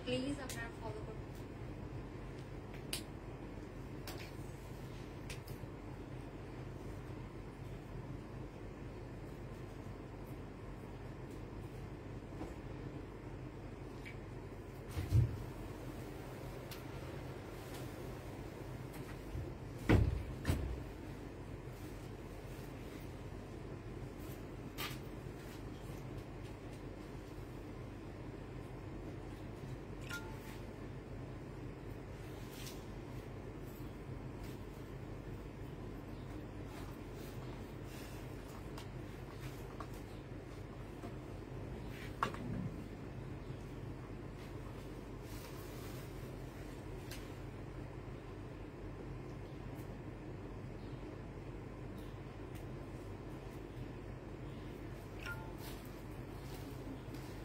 Please আপনারা follow করুন।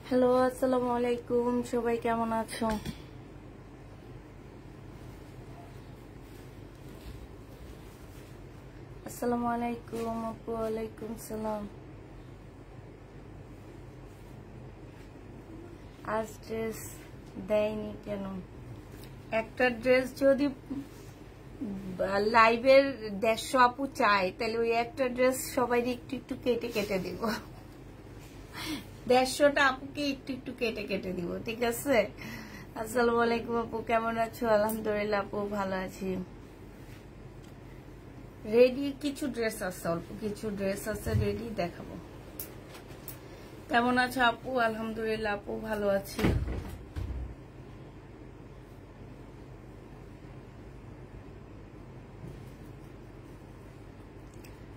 Hello, আসসালামু আলাইকুম। সবাই কেমন আছো? আসসালামু আলাইকুম আপু। ওয়ালাইকুম সালাম। আজ ড্রেস দেয়নি কেন? একটা ড্রেস যদি লাইভের 150 আপু চাই, তাহলে ওই একটা ড্রেস সবাই একটু একটু কেটে কেটে দিব। 150টা আপুকে একটু একটু কেটে কেটে দিব, ঠিক আছে? আসসালামু আলাইকুম আপু, কেমন আছো? আলহামদুলিল্লাহ আপু, ভালো আছি। রেডি কিছু ড্রেস আছে, অল্প কিছু ড্রেস আছে রেডি, দেখাবো। কেমন আছো আপু? আলহামদুলিল্লাহ আপু, ভালো আছি।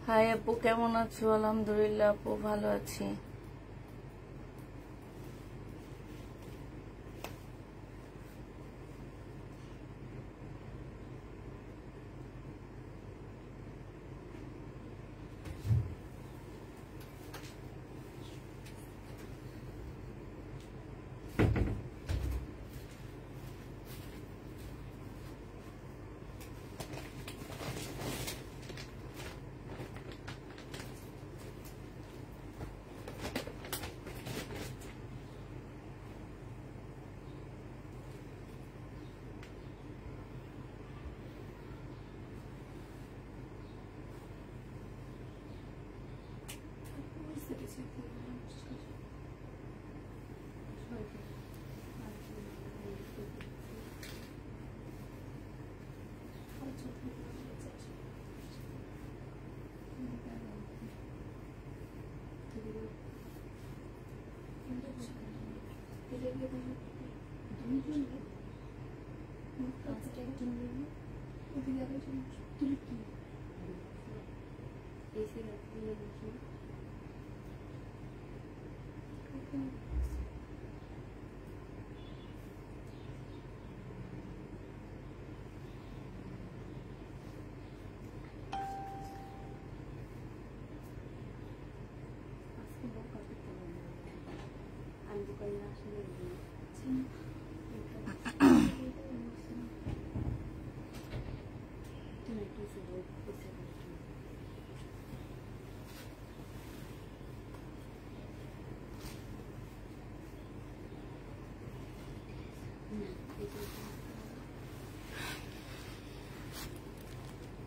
হাই আপু, কেমন আছো? আলহামদুলিল্লাহ আপু, ভালো আছি।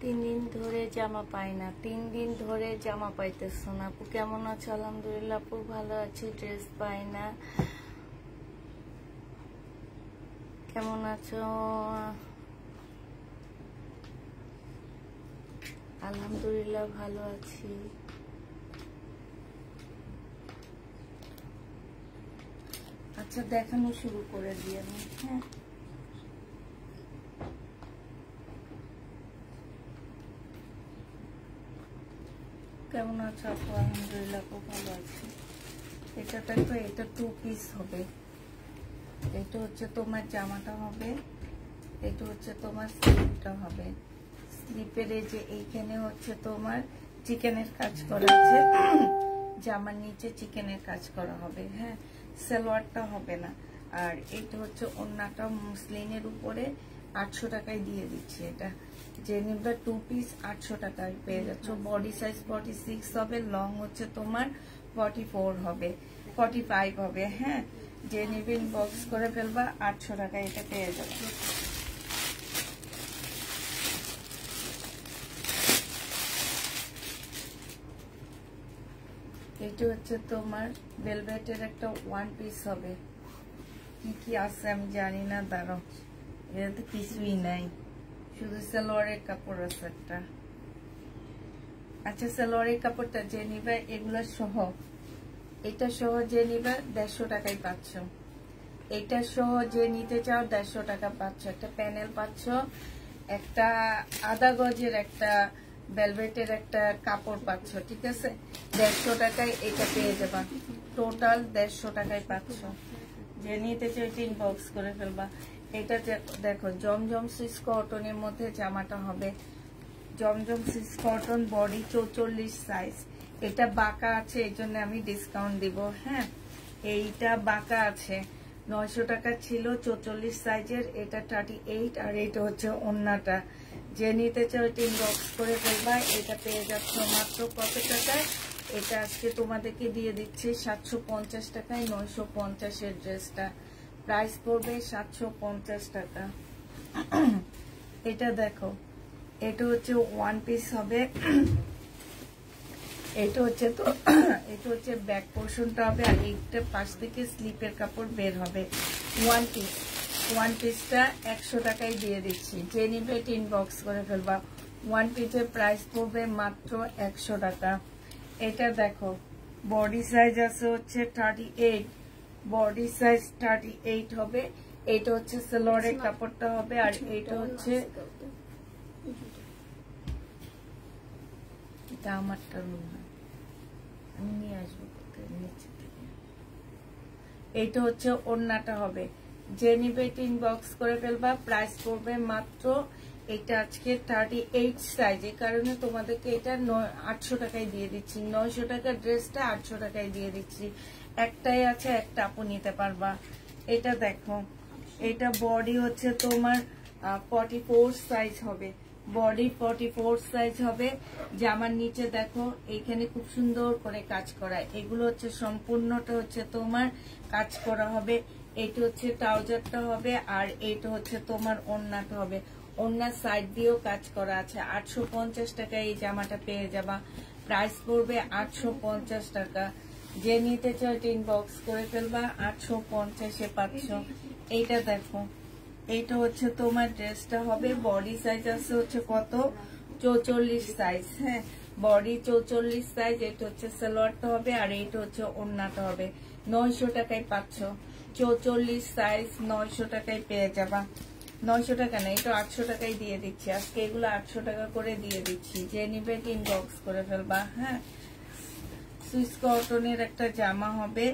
তিন দিন ধরে জামা পাই না, 3 দিন ধরে জামা পাইতেছ না আপু। কেমন আছো? আলহামদুলিল্লাহ আপু, ভালো আছি। ড্রেস পাই না, কেমন আছো? আলহামদুলিল্লাহ ভালো আছি। আচ্ছা, দেখানো শুরু করে দিই আমি। হ্যাঁ, কেমন আছো আপু? আলহামদুলিল্লাহ আপু, ভালো আছি। এটা দেখো, এটা 2 পিস হবে। এটা হচ্ছে তোমার জামাটা হবে, এটা হচ্ছে তোমার স্লিপটা হবে। স্লিপের এই যে এইখানে হচ্ছে তোমার চিকেনের কাজ করা আছে, জামার নিচে চিকেনের কাজ করা হবে। হ্যাঁ, সালোয়ারটা হবে না। আর এটা হচ্ছে ওন্নাটা মুসলিনের উপরে 800 টাকায় দিয়ে দিচ্ছি। এটা যে নিমটা 2 পিস 800 টাকায় পেয়ে যাচ্ছ। বডি সাইজ 46 হবে, লং হচ্ছে তোমার 44 হবে, 45 হবে। হ্যাঁ, যে নিবে ইনবক্স করে ফেলবা, 800 টাকা এটা পেয়ে যাবে। এটা হচ্ছে তোমার ভেলভেটের একটা ওয়ান পিস হবে, কি আছে আমি জানি না, দাঁড়াও, এটা তো কিছুই নাই, শুধু সালোয়ারের কাপড় আছে একটা। আচ্ছা, সালোয়ারের কাপড়টা যে নিবে এগুলা সহ, এটা সহ যে নিবে 150 টাকায় পাচ্ছ। এটা সহ যে নিতে চাও 150 টাকা পাচ্ছ। একটা প্যানেল পাচ্ছ, একটা আধা গজের একটা ভেলভেটের একটা কাপড় পাচ্ছ, ঠিক আছে? 150 টাকায় এটা পেয়ে যাবা, টোটাল 150 টাকায় পাচ্ছ। যে নিতে চাও এটা ইনবক্স করে ফেলবা। এটা দেখো জমজম সুইস কটনের মধ্যে জামাটা হবে, জমজম সুইস কটন, বডি 44 সাইজ। এটা বাঁকা আছে, এই জন্য আমি ডিসকাউন্ট দিব। হ্যাঁ, এইটা বাঁকা আছে, 900 টাকা ছিল 44 সাইজের, এটা 38, আর এটা হচ্ছে ওন্নাটা। যে নিতে চাও এটা ইনবক্স করে ফেলবা। এটা পেয়ে যাচ্ছ মাত্র কত টাকায়? এটা আজকে তোমাদেরকে দিয়ে দিচ্ছি 750 টাকায়। 950-এর ড্রেসটা প্রাইস পড়বে 750 টাকা। এটা দেখো, এটা হচ্ছে ওয়ান পিস হবে, এটা হচ্ছে তো এটা হচ্ছে ব্যাক পোর্শনটা হবে, আর এইটা পাশ থেকে স্লিপের কাপড় বের হবে। ওয়ান পিস, ওয়ান পিসটা 100 টাকায় দিয়ে দিচ্ছি। যে নিবে এটা ইনবক্স করে ফেলবা। ওয়ান পিসের প্রাইস পড়বে মাত্র 100 টাকা। এটা দেখো, বডি সাইজ আছে হচ্ছে 38, বডি সাইজ 38 হবে। এটা হচ্ছে সালোয়ারের কাপড়টা হবে, আর এটা হচ্ছে এটা আমারটা রুম, আমি নিয়ে আসবো নিচে থেকে। এইটা হচ্ছে ওড়নাটা হবে। যে নিবে এটা ইনবক্স করে ফেলবা। প্রাইস পড়বে মাত্র, এটা আজকে 38 সাইজ, এই কারণে তোমাদেরকে এটা 800 টাকায় দিয়ে দিচ্ছি। 900 টাকার ড্রেসটা 800 টাকায় দিয়ে দিচ্ছি। একটাই আছে, একটা আপু নিতে পারবা। এটা দেখো, এটা বডি হচ্ছে তোমার 44 সাইজ হবে, বডি 44 সাইজ হবে। জামার নিচে দেখো এইখানে খুব সুন্দর করে কাজ করা, এগুলো হচ্ছে সম্পূর্ণটা হচ্ছে তোমার কাজ করা হবে। এটা হচ্ছে ট্রাউজারটা হবে, আর এটা হচ্ছে তোমার ওড়নাটা হবে। ওড়নার সাইড দিয়েও কাজ করা আছে। 850 টাকায় এই জামাটা পেয়ে যাবা। প্রাইস পড়বে 850 টাকা। যে নিতে চাও এটা ইনবক্স করে ফেলবা। 850-এ পাচ্ছ। এইটা দেখো, এইটা হচ্ছে তোমার ড্রেসটা হবে। বডি সাইজ আছে হচ্ছে কত? 44 সাইজ। হ্যাঁ, বডি 44 সাইজ। এটা হচ্ছে সালোয়ারটা হবে, আর এইটা হচ্ছে ওড়নাটা হবে। 900 টাকায় পাচ্ছ। 44 সাইজ 900 টাকায় পেয়ে যাবা। 900 টাকা না, এটা 800 টাকায় দিয়ে দিচ্ছি আজকে। এগুলো 800 টাকা করে দিয়ে দিচ্ছি। যে নিবে ইনবক্স করে ফেলবা। হ্যাঁ, সুইস কটনের একটা জামা হবে।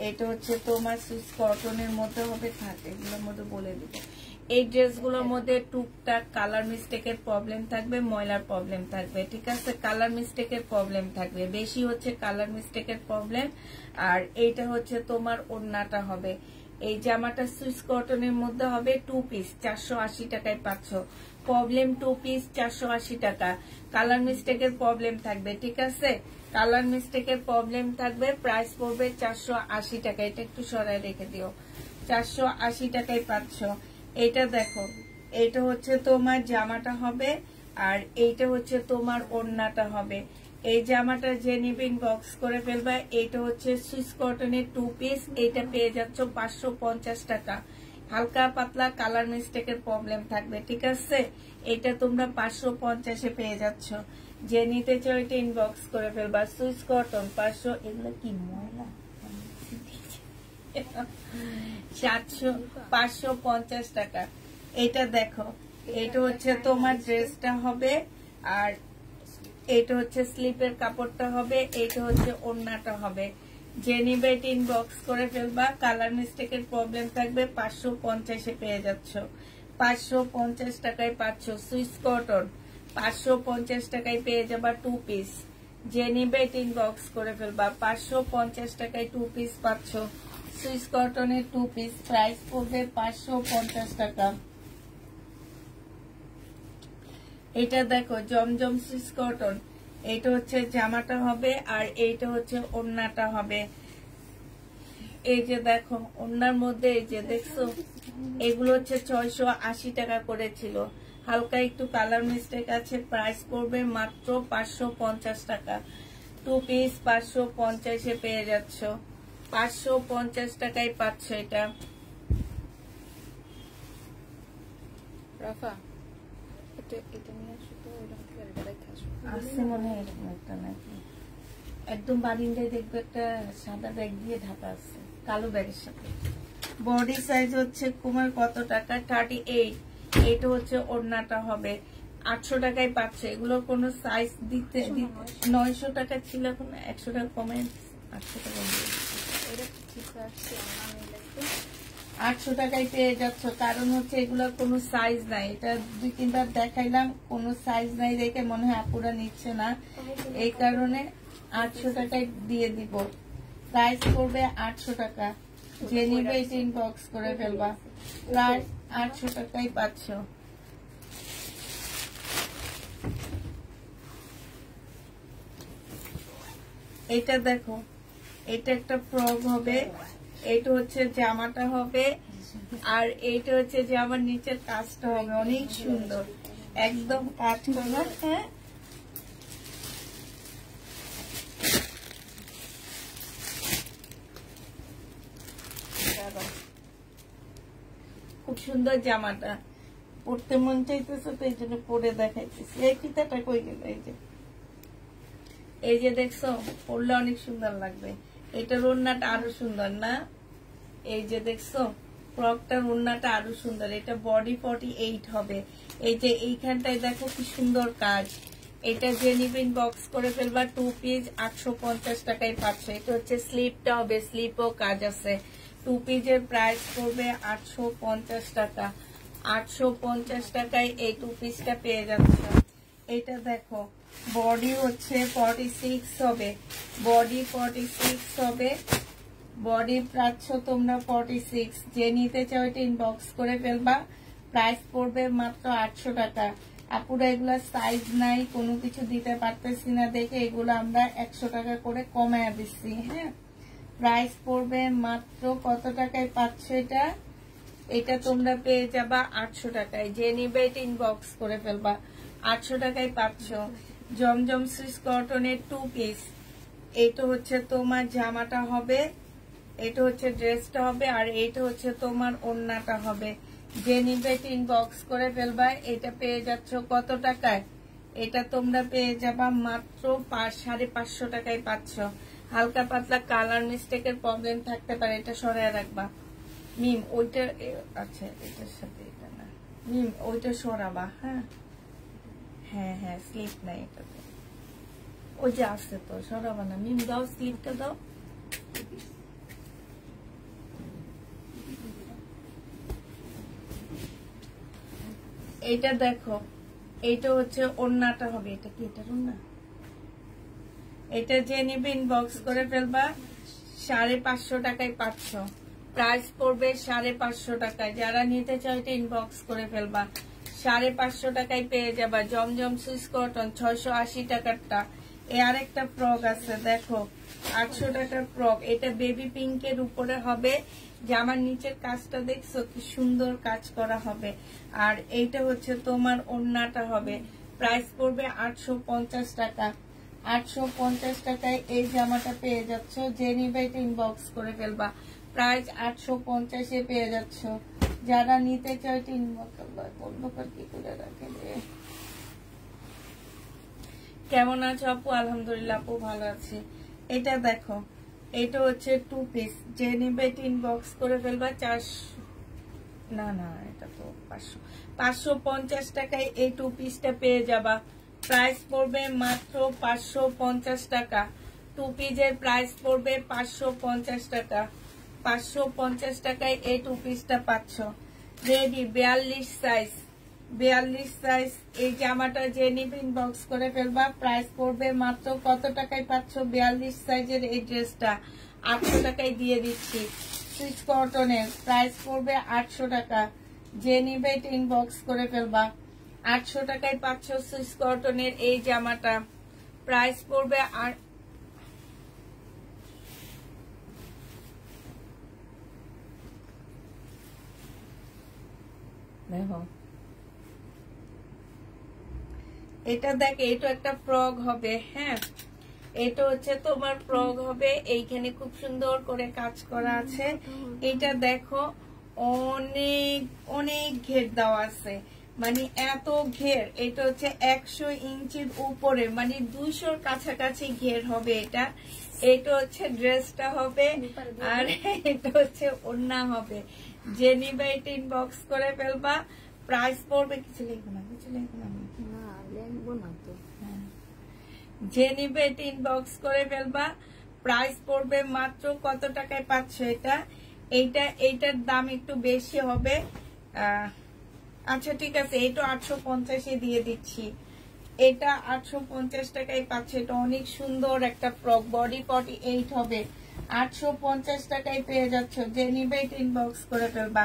এটা হচ্ছে তোমার সুইস কটনের মধ্যে হবে, থাকে এগুলোর মধ্যে বলে দিবে। এই ড্রেসগুলোর মধ্যে টুকটাক কালার মিস্টেকের প্রবলেম থাকবে, ময়লার প্রবলেম থাকবে, ঠিক আছে? কালার মিস্টেকের প্রবলেম থাকবে, বেশি হচ্ছে কালার মিস্টেকের প্রবলেম। আর এইটা হচ্ছে তোমার ওড়নাটা হবে। এই জামাটা সুইস কটনের মধ্যে হবে, 2 পিস 480 টাকায় পাচ্ছ। প্রবলেম 2 পিস 480 টাকা। কালার মিস্টেকের প্রবলেম থাকবে, ঠিক আছে? কালার মিস্টেকের প্রবলেম থাকবে। প্রাইস পড়বে 480 টাকা। এটা একটু সরাই রেখে দিও। 480 টাকায় পাচ্ছ। এটা দেখো, এটা হচ্ছে তোমার জামাটা হবে, আর এইটা হচ্ছে তোমার ওড়নাটা হবে। এই জামাটা যে নিবে ইনবক্স করে ফেলবা। এইটা হচ্ছে সুইস কটনের 2 পিস। এইটা পেয়ে যাচ্ছ 550 টাকা। হালকা পাতলা কালার মিস্টেকের প্রবলেম থাকবে, ঠিক আছে? এটা তোমরা 550-এ পেয়ে যাচ্ছ। যে নিতে চাও এটা ইনবক্স করে ফেলবা। সুইস কটন 500, এগুলো কি ময়লা? 550 টাকা। এটা দেখো, এটা হচ্ছে তোমার ড্রেসটা হবে, আর এটা হচ্ছে স্লিপের কাপড়টা হবে, এটা হচ্ছে ওড়নাটা হবে। যে নিবে এটা ইনবক্স করে ফেলবা। কালার মিস্টেকের প্রবলেম থাকবে। 550-এ পেয়ে যাচ্ছ। 550 টাকায় পাচ্ছ সুইস কটন। 550 টাকায় পেয়ে যাবা 2 পিস। যে নিবে এটা ইনবক্স করে ফেলবা। 550 টাকায় 2 পিস পাচ্ছ। সুইস কটনের 2 পিস প্রাইস পড়বে 550 টাকা। এটা দেখো, জমজম সুইস কটন। এটা হচ্ছে জামাটা হবে, আর এইটা হচ্ছে ওড়নাটা হবে। এই যে দেখো ওনার মধ্যে এই যে দেখছো এগুলো হচ্ছে 680 টাকা করেছিল, হালকা একটু কালার মিস্টেক আছে। প্রাইস পড়বে মাত্র 550 টাকা। 2 পিস 550 এ পেয়ে যাচ্ছ, 550 টাকায় পাচ্ছ এটা। রাফা এটা নিয়ে আসো তো, ওইটা থেকে এটা রেখে আসো। আসছে মনে হয় এরকম একটা নাকি, একদম বারিন্দায় দেখবে একটা সাদা ব্যাগ দিয়ে ঢাকা আছে কালো ব্যাগের সাথে। বডি সাইজ হচ্ছে কুমার কত টাকা? 38। এটা হচ্ছে ওড়নাটা হবে 800 টাকায় পাচ্ছে। এগুলোর কোনো সাইজ দিতে 900 টাকা ছিল, এখন 100 টাকা কমে 800 টাকা দিয়ে এটা ঠিক আসছে না, মিলে 800 টাকায় পেয়ে যাচ্ছ। কারণ হচ্ছে এগুলোর কোনো সাইজ নাই, এটা 2-3বার দেখাইলাম, কোনো সাইজ নাই দেখে মনে হয় আপুরা নিচ্ছে না, এই কারণে 800 টাকায় দিয়ে দিব। প্রাইস করবে 800 টাকা। যে নিবে এটা ইনবক্স করে ফেলবা, প্রায় 800 টাকায় পাচ্ছ। এটা দেখো, এটা একটা ফ্রক হবে, এটা হচ্ছে জামাটা হবে, আর এইটা হচ্ছে জামার নিচের কাজটা হবে অনেক সুন্দর, একদম কাজ করা। হ্যাঁ, খুব সুন্দর জামাটা, পড়তে মন চাইতেছে তো এই জন্য পরে দেখাইতেছি। এই ফিতাটা কই গেল? এই যে দেখছো, পরলে অনেক সুন্দর লাগবে। এটার ওড়নাটা আরো সুন্দর না? এই যে দেখছো ফ্রকটার ওড়নাটা আরো সুন্দর। এটা বডি 48 হবে। এই যে এইখানটায় দেখো কি সুন্দর কাজ। এটা যে নিবেন বক্স করে ফেলবা। 2 পিস 850 টাকায় পাচ্ছ। এটা হচ্ছে স্লিপটা হবে, স্লিপও কাজ আছে। 2 পিসের প্রাইস পড়বে 850 টাকা। 850 টাকায় এই 2 পিসটা পেয়ে যাচ্ছ। এটা দেখো, বডি হচ্ছে 46 হবে, বডি 46 হবে, বডি পাচ্ছ তোমরা 46। যে নিতে চাও এটা ইনবক্স করে ফেলবা। প্রাইস পড়বে মাত্র 800 টাকা। আপুরা এগুলা সাইজ নাই, কোনো কিছু দিতে পারতেছি না দেখে এগুলো আমরা 100 টাকা করে কমায় দিচ্ছি। হ্যাঁ, প্রাইস পড়বে মাত্র কত টাকায় পাচ্ছ এটা? এটা তোমরা পেয়ে যাবা 800 টাকায়। যে নিবে এটা ইনবক্স করে ফেলবা। 800 টাকায় পাচ্ছ। জমজম সুইস কটনের 2 পিস। এটা হচ্ছে তোমার জামাটা হবে, এটা হচ্ছে ড্রেসটা হবে, আর এটা হচ্ছে তোমার ওড়নাটা হবে। যে নিবে এটা ইনবক্স করে ফেলবা। এটা পেয়ে যাচ্ছ কত টাকায়? এটা তোমরা পেয়ে যাবা মাত্র 550 টাকায় পাচ্ছ। হালকা পাতলা কালার মিস্টেকের প্রবলেম থাকতে পারে, এটা সরায় রাখবা। মিম ওইটা, আচ্ছা এটার সাথে এটা না, মিম ওইটা সরাবা। হ্যাঁ হ্যাঁ হ্যাঁ, স্লিপ নাই এটাতে, ওই যে আসছে তো, সরাবা না। মিম দাও, স্লিপটা দাও। এইটা দেখো, এইটা হচ্ছে ওড়নাটা হবে। এটা কি এটার ওড়না? এটা যে নিবে ইনবক্স করে ফেলবা। 550 টাকায় পাচ্ছ। প্রাইস পড়বে 550 টাকায়। যারা নিতে চাও এটা ইনবক্স করে ফেলবা। 550 টাকায় পেয়ে যাবা। জমজম সুইস কটন 680 টাকারটা। এ আরেকটা ফ্রক আছে দেখো, 800 টাকার ফ্রক। এটা বেবি পিঙ্কের উপরে হবে। জামার নিচের কাজটা দেখছো কি সুন্দর কাজ করা হবে। আর এইটা হচ্ছে তোমার ওড়নাটা হবে। প্রাইস পড়বে 850 টাকা। 850 টাকায় এই জামাটা পেয়ে যাচ্ছ। যে নিবে এটা ইনবক্স করে ফেলবা। প্রাইস 850 এ পেয়ে যাচ্ছ। যারা নিতে চাও এটা ইনবক্স কি করে রাখে। কেমন আছো আপু? আলহামদুলিল্লাহ আপু ভালো আছি। এটা দেখো, এটা হচ্ছে 2 পিস। যে নিবে এটা ইনবক্স করে ফেলবা। 400 না না, এটা তো 550 টাকায় এই 2 পিসটা পেয়ে যাবা। প্রাইস পড়বে মাত্র 550 টাকা। 2 পিসের প্রাইস পড়বে 550 টাকা। 550 টাকায় এই 2 পিসটা পাচ্ছ। Ready 42 size, 42 size. এই জামাটা যে নিবে ইনবক্স করে ফেলবা। প্রাইস পড়বে মাত্র কত টাকায় পাচ্ছ? 42 সাইজের এই ড্রেসটা 800 টাকায় দিয়ে দিচ্ছি। সুইচ কটনের প্রাইস পড়বে 800 টাকা। যে নিবে এটা ইনবক্স করে ফেলবা। 800 টাকায় পাচ্ছ সুইচ কটনের এই জামাটা। প্রাইস পড়বে দেখো এটা দেখ, এটা একটা ফ্রক হবে। হ্যাঁ, এটা হচ্ছে তোমার ফ্রক হবে, এইখানে খুব সুন্দর করে কাজ করা আছে। এটা দেখো অনেক অনেক ঘের দেওয়া আছে, মানে এত ঘের। এটা হচ্ছে 100 ইঞ্চির উপরে, মানে 200-র কাছাকাছি ঘের হবে এটা। এটা হচ্ছে ড্রেসটা হবে, আর এটা হচ্ছে ওড়না হবে। যে নিবে এটা ইনবক্স করে ফেলবা। প্রাইস পড়বে, কিছু লিখবো না, কিছু লিখবো না, লিখবো না তো। যে নিবে এটা ইনবক্স করে ফেলবা। প্রাইস পড়বে মাত্র কত টাকায় পাচ্ছ এটা? এইটার দাম একটু বেশি হবে। আচ্ছা ঠিক আছে, এটা 850 দিয়ে দিচ্ছি। এটা 850 টাকায় পাচ্ছে। এটা অনেক সুন্দর একটা ফ্রক, বডি 48 হবে। 850 টাকায় পেয়ে যাচ্ছ। যে নিবে এটা ইনবক্স করে ফেলবা।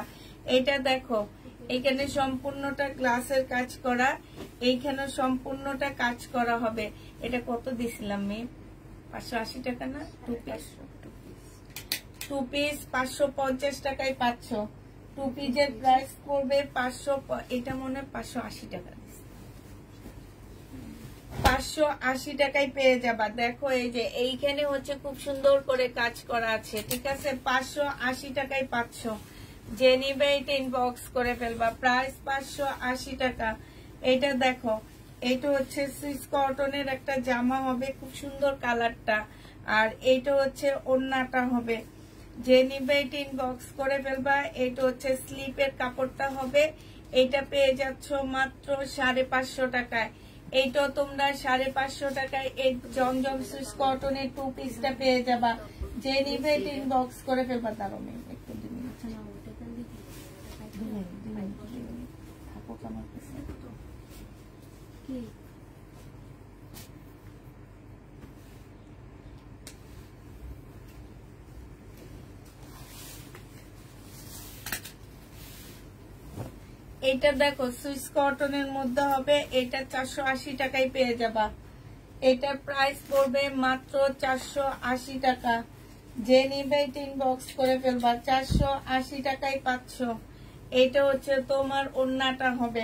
এটা দেখো এখানে সম্পূর্ণটা গ্লাসের কাজ করা, এইখানে সম্পূর্ণটা কাজ করা হবে। এটা কত দিছিলাম মেয়ে? 580 টাকা না? টু পিস 550 টাকায় পাচ্ছ। টু পিসের প্রাইস পড়বে 500, এটা মনে হয় 580 টাকা, 580 টাকায় পেয়ে যাবা। দেখো এই যে এইখানে হচ্ছে খুব সুন্দর করে কাজ করা আছে, ঠিক আছে? 580 টাকায় পাচ্ছ। যে নিবে এটা ইনবক্স করে ফেলবা। প্রাইস 580 টাকা। এটা দেখো, এটা হচ্ছে সুইস কটনের একটা জামা হবে, খুব সুন্দর কালারটা। আর এটা হচ্ছে ওড়নাটা হবে। যে নিবে এটা ইনবক্স করে ফেলবা। এটা হচ্ছে স্লিপের কাপড়টা হবে। এটা পেয়ে যাচ্ছ মাত্র 550 টাকায়। এইটাও তোমরা 550 টাকায় এই জমজম সুইস কটনের টু পিসটা পেয়ে যাবা। যে নিবে এটা ইনবক্স করে ফেলবা। তার একটু এটা দেখো সুইস কটনের মধ্যে হবে। এটা 480 টাকায় পেয়ে যাবা। এটার প্রাইস পড়বে মাত্র 480 টাকা। যে নিবে এটা ইনবক্স করে ফেলবা। 480 টাকায় পাচ্ছ। এটা হচ্ছে তোমার ওড়নাটা হবে।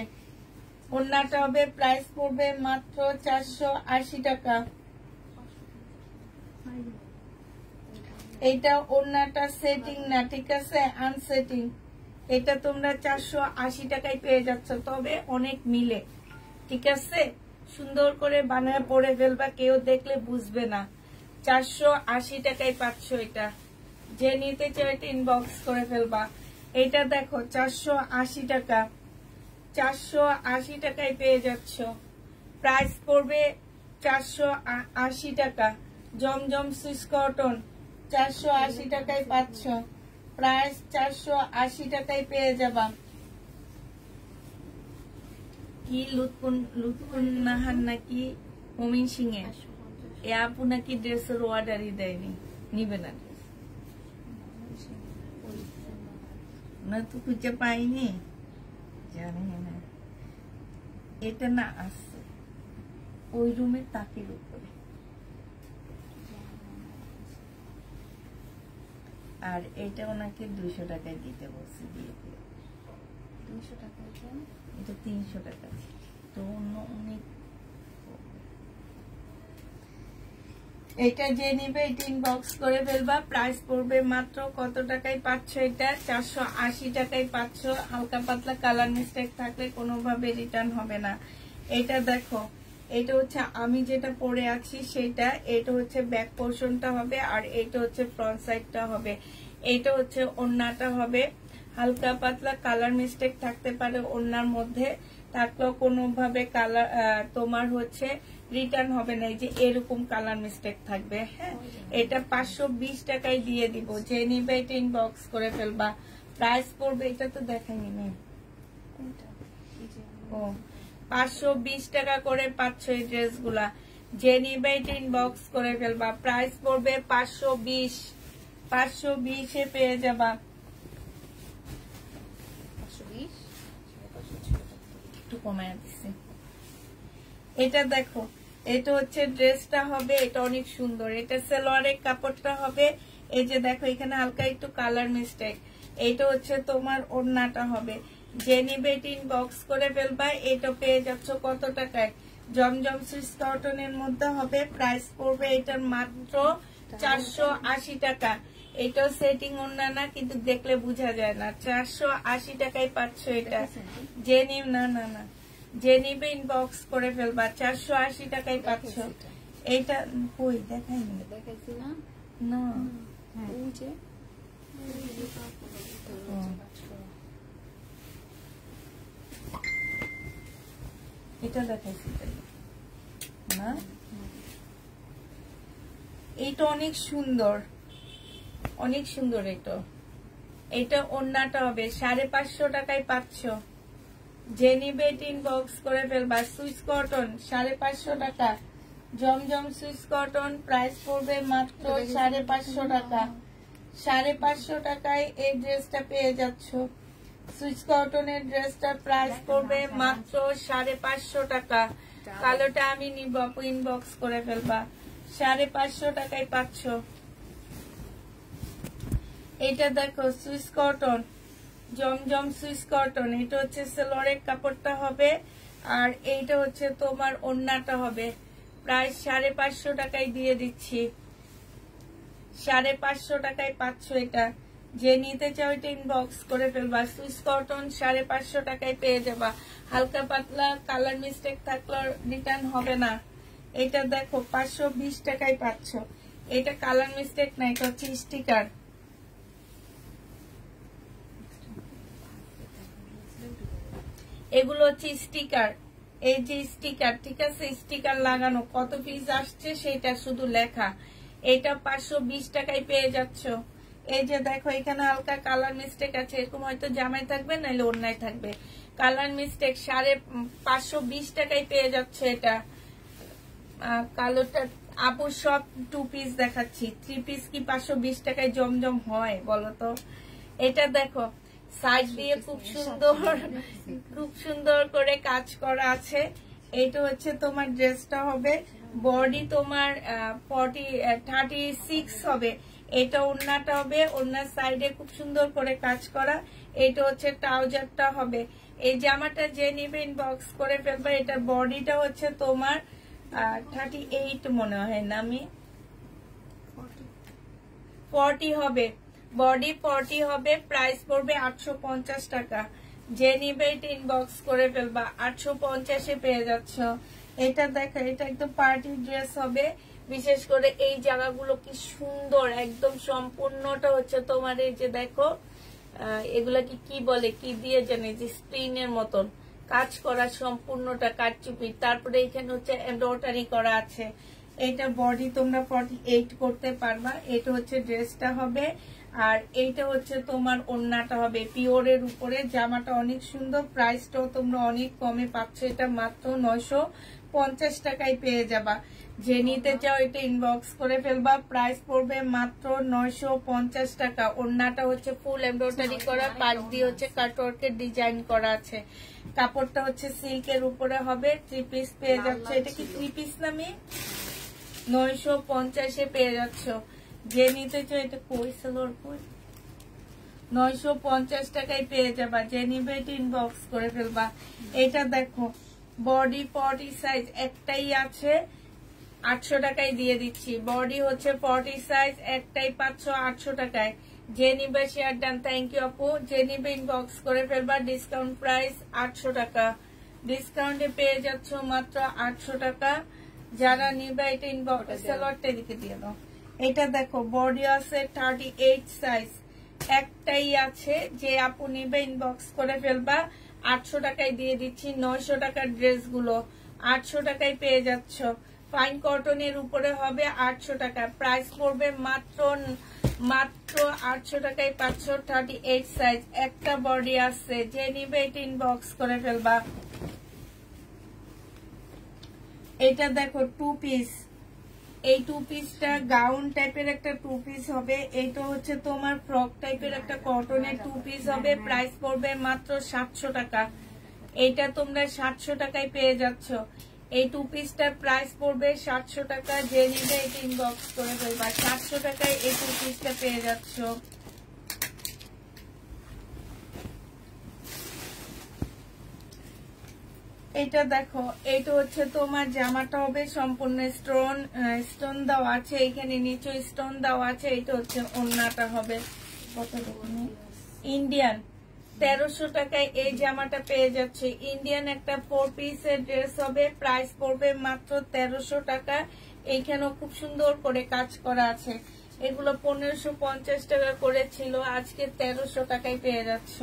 ওড়নাটা হবে, প্রাইস পড়বে মাত্র 480 টাকা। এইটা ওড়নাটা সেটিং না, ঠিক আছে? আনসেটিং। এটা তোমরা 480 টাকায় পেয়ে যাচ্ছ। তবে অনেক মিলে, ঠিক আছে? সুন্দর করে বানায় পরে ফেলবা, কেউ দেখলে বুঝবে না। 480 টাকায় পাচ্ছ এটা। যে নিতে চাও এটা ইনবক্স করে ফেলবা। এটা দেখো 480 টাকা। 480 টাকায় পেয়ে যাচ্ছ। প্রাইস পড়বে 480 টাকা। জমজম সুইস কটন 480 টাকায় পাচ্ছ। প্রাইস 480 টাকায় পেয়ে যাবা। কি লুৎফুন নাহার নাকি মমিন সিং এ আপু নাকি ড্রেসের অর্ডারই দেয়নি, নিবে না না তো খুঁজে পাইনি, জানি না। এটা না আসছে ওই রুমে তাকের উপরে। আর এটা ওনাকে 200 টাকায় দিতে বলছি, দিয়ে দিয়ে 200 টাকায়। এটা 300 টাকা। তো অন্য অনেক। এটা যে নিবে এটা ইনবক্স করে ফেলবা। প্রাইস পড়বে মাত্র কত টাকায় পাচ্ছ এটা? 480 টাকায় পাচ্ছ। হালকা পাতলা কালার মিস্টেক থাকলে কোনোভাবে রিটার্ন হবে না। এটা দেখো, এটা হচ্ছে আমি যেটা পরে আছি সেটা। এটা হচ্ছে ব্যাক পোর্শনটা হবে, আর এটা হচ্ছে ফ্রন্ট সাইডটা হবে। এটা হচ্ছে ওড়নাটা হবে। হালকা পাতলা কালার মিস্টেক থাকতে পারে ওড়নার মধ্যে, থাকলেও কোনোভাবে কালার তোমার হচ্ছে রিটার্ন হবে না। এই যে এরকম কালার মিস্টেক থাকবে। হ্যাঁ, এটা 520 টাকায় দিয়ে দিব। যে নিবে এটা ইনবক্স করে ফেলবা। প্রাইস পড়বে, এটা তো দেখাইনি মেয়ে। ও 520 টাকা করে পাচ্ছ এই ড্রেসগুলা। যে নিবে এটা ইনবক্স করে ফেলবা। প্রাইস পড়বে 520। 520 এ পেয়ে যাবা। 520 একটু কমায় দিচ্ছি। এটা দেখো, এটা হচ্ছে ড্রেসটা হবে। এটা অনেক সুন্দর। এটা সালোয়ারের কাপড়টা হবে। এই যে দেখো এখানে হালকা একটু কালার মিস্টেক। এইটা হচ্ছে তোমার ওড়নাটা হবে। যে নিবে এটা ইনবক্স করে ফেলবা। এটা পেয়ে যাচ্ছ কত টাকায়? জমজম সুইস কটনের মধ্যে হবে, প্রাইস পড়বে এটার মাত্র 480 টাকা। এটাও সেটিং ওড়না না, কিন্তু দেখলে বোঝা যায় না। 480 টাকায় পাচ্ছ এটা। যে নিব না না না যে নিবে ইনবক্স করে ফেলবা, 480 টাকায় পাচ্ছ। এইটা কই দেখাইনি? দেখাইছি না? না ওই যে এটা দেখাইছি না? এইটা অনেক সুন্দর, অনেক সুন্দর। এটা ওড়নাটা হবে 550 টাকায় পাচ্ছ। যে নিবে ইনবক্স করে ফেলবা। সুইস কটন 550 টাকা। জমজম সুইস কটন প্রাইস পড়বে মাত্র 550 টাকা। 550 টাকায় এই ড্রেসটা পেয়ে যাচ্ছ। সুইস কটনের ড্রেসটার প্রাইস পড়বে মাত্র 550 টাকা। কালোটা আমি নিব, ইনবক্স করে ফেলবা। 550 টাকায় পাচ্ছ। এটা দেখো সুইস কটন, জমজম সুইস কটন। এটা হচ্ছে সেলোয়ারের কাপড়টা হবে, আর এইটা হচ্ছে তোমার ওড়নাটা হবে। প্রাইস 550 টাকায় দিয়ে দিচ্ছি। 550 টাকায় পাচ্ছ এটা। যে নিতে চাও এটা ইনবক্স করে ফেলবা। সুইস কটন 550 টাকায় পেয়ে যাবা। হালকা পাতলা কালার মিস্টেক থাকলে রিটার্ন হবে না। এটা দেখো 520 টাকায় পাচ্ছ। এটা কালার মিস্টেক না, এটা হচ্ছে স্টিকার। এগুলো হচ্ছে স্টিকার। এই যে স্টিকার, ঠিক আছে, স্টিকার লাগানো। কত পিস আসছে সেটা শুধু লেখা। এটা 520 টাকায় পেয়ে যাচ্ছ। এই যে দেখো এখানে হালকা কালার মিস্টেক আছে, এরকম হয়তো জামাই থাকবে নাহলে অন্যায় থাকবে। কালার মিস্টেক 520 টাকায় পেয়ে যাচ্ছে এটা। কালোটা আপু সব 2 পিস দেখাচ্ছি, 3 পিস কি 520 টাকায় জমজম হয় বলো তো? এটা দেখো সাইড দিয়ে খুব সুন্দর করে কাজ করা আছে। এটা হচ্ছে তোমার ড্রেসটা হবে। বডি তোমার 36 হবে। এটা ওড়নাটা হবে, ওড়নার সাইডে খুব সুন্দর করে কাজ করা। এটা হচ্ছে ট্রাউজারটা হবে। এই জামাটা যে নিবে ইনবক্স করে ফেলবে। এটা বডিটা হচ্ছে তোমার 38 মনে হয় না, আমি 40 হবে। বডি 40 হবে। প্রাইস পড়বে 850 টাকা। যে নিবে এটা ইনবক্স করে ফেলবা। 850-এ পেয়ে যাচ্ছ। এটা দেখো, এটা একদম পার্টি ড্রেস হবে। বিশেষ করে এই জায়গাগুলো কি সুন্দর, একদম সম্পূর্ণটা হচ্ছে তোমার। এই যে দেখো এগুলা কি বলে, কি দিয়ে জানে, যে স্প্রিনের মতন কাজ করা, সম্পূর্ণটা কাটচুপি। তারপরে এখানে হচ্ছে এমব্রয়ডারি করা আছে। এটা বডি তোমরা 48 করতে পারবা। এটা হচ্ছে ড্রেসটা হবে, আর এইটা হচ্ছে তোমার ওড়নাটা হবে পিওরের উপরে। জামাটা অনেক সুন্দর। প্রাইসটাও তোমরা অনেক কমে পাচ্ছ। এটা মাত্র 950 টাকায় পেয়ে যাবা। যে নিতে চাও এটা ইনবক্স করে ফেলবা। প্রাইস পড়বে মাত্র 950 টাকা। ওড়নাটা হচ্ছে ফুল এমব্রয়ডারি করা, পাশ দিয়ে হচ্ছে কাটওয়ার্কের ডিজাইন করা আছে। কাপড়টা হচ্ছে সিল্কের উপরে হবে। 3 পিস পেয়ে যাচ্ছে। এটা কি 3 পিস নামে 950-এ পেয়ে যাচ্ছ। যে নিতে চাও এটা কই সেলোর কই 950 টাকায় পেয়ে যাবা। যে নিবে এটা ইনবক্স করে ফেলবা। এটা দেখো বডি 40 সাইজ একটাই আছে, 800 টাকায় দিয়ে দিচ্ছি। বডি হচ্ছে 40 সাইজ একটাই পাচ্ছ 800 টাকায়। যে নিবে শেয়ার ডান। থ্যাংক ইউ আপু। যে নিবে ইনবক্স করে ফেলবা। ডিসকাউন্ট প্রাইস 800 টাকা। ডিসকাউন্টে পেয়ে যাচ্ছ মাত্র 800 টাকা। যারা নিবে এটা ইনবক্স। সেলোয়ারটা দিকে দিয়ে দাও। এটা দেখো বডি আছে 38 সাইজ একটাই আছে। যে আপু নিবে ইনবক্স করে ফেলবা। 800 টাকায় দিয়ে দিচ্ছি। 900 টাকার ড্রেসগুলো 800 টাকায় পেয়ে যাচ্ছ। ফাইন কটনের উপরে হবে 800 টাকা। প্রাইস পড়বে মাত্র 800 টাকায় পাচ্ছ। 38 সাইজ একটা বডি আছে। যে নিবে এটা ইনবক্স করে ফেলবা। এটা দেখো 2 পিস। এই 2 পিসটা গাউন টাইপের একটা 2 পিস হবে। এইটা হচ্ছে তোমার ফ্রক টাইপের একটা কটনের 2 পিস হবে। প্রাইস পড়বে মাত্র 700 টাকা। এইটা তোমরা 700 টাকায় পেয়ে যাচ্ছ। এই 2 পিসটার প্রাইস পড়বে 700 টাকা। যে নিবে এটা ইনবক্স করে ফেলবা। 700 টাকায় এই 2 পিসটা পেয়ে যাচ্ছ। এটা দেখো, এটা হচ্ছে তোমার জামাটা হবে সম্পূর্ণ স্টোন দেওয়া আছে, এখানে নিচে স্টোন দেওয়া আছে। এটা হচ্ছে ওড়নাটা হবে কত দেখুন, ইন্ডিয়ান 1300 টাকায় এই জামাটা পেয়ে যাচ্ছে। ইন্ডিয়ান একটা 4 পিসের ড্রেস হবে, প্রাইস পড়বে মাত্র 1300 টাকা। এইখানেও খুব সুন্দর করে কাজ করা আছে। এগুলো 1550 টাকা করে ছিল, আজকে 1300 টাকায় পেয়ে যাচ্ছ।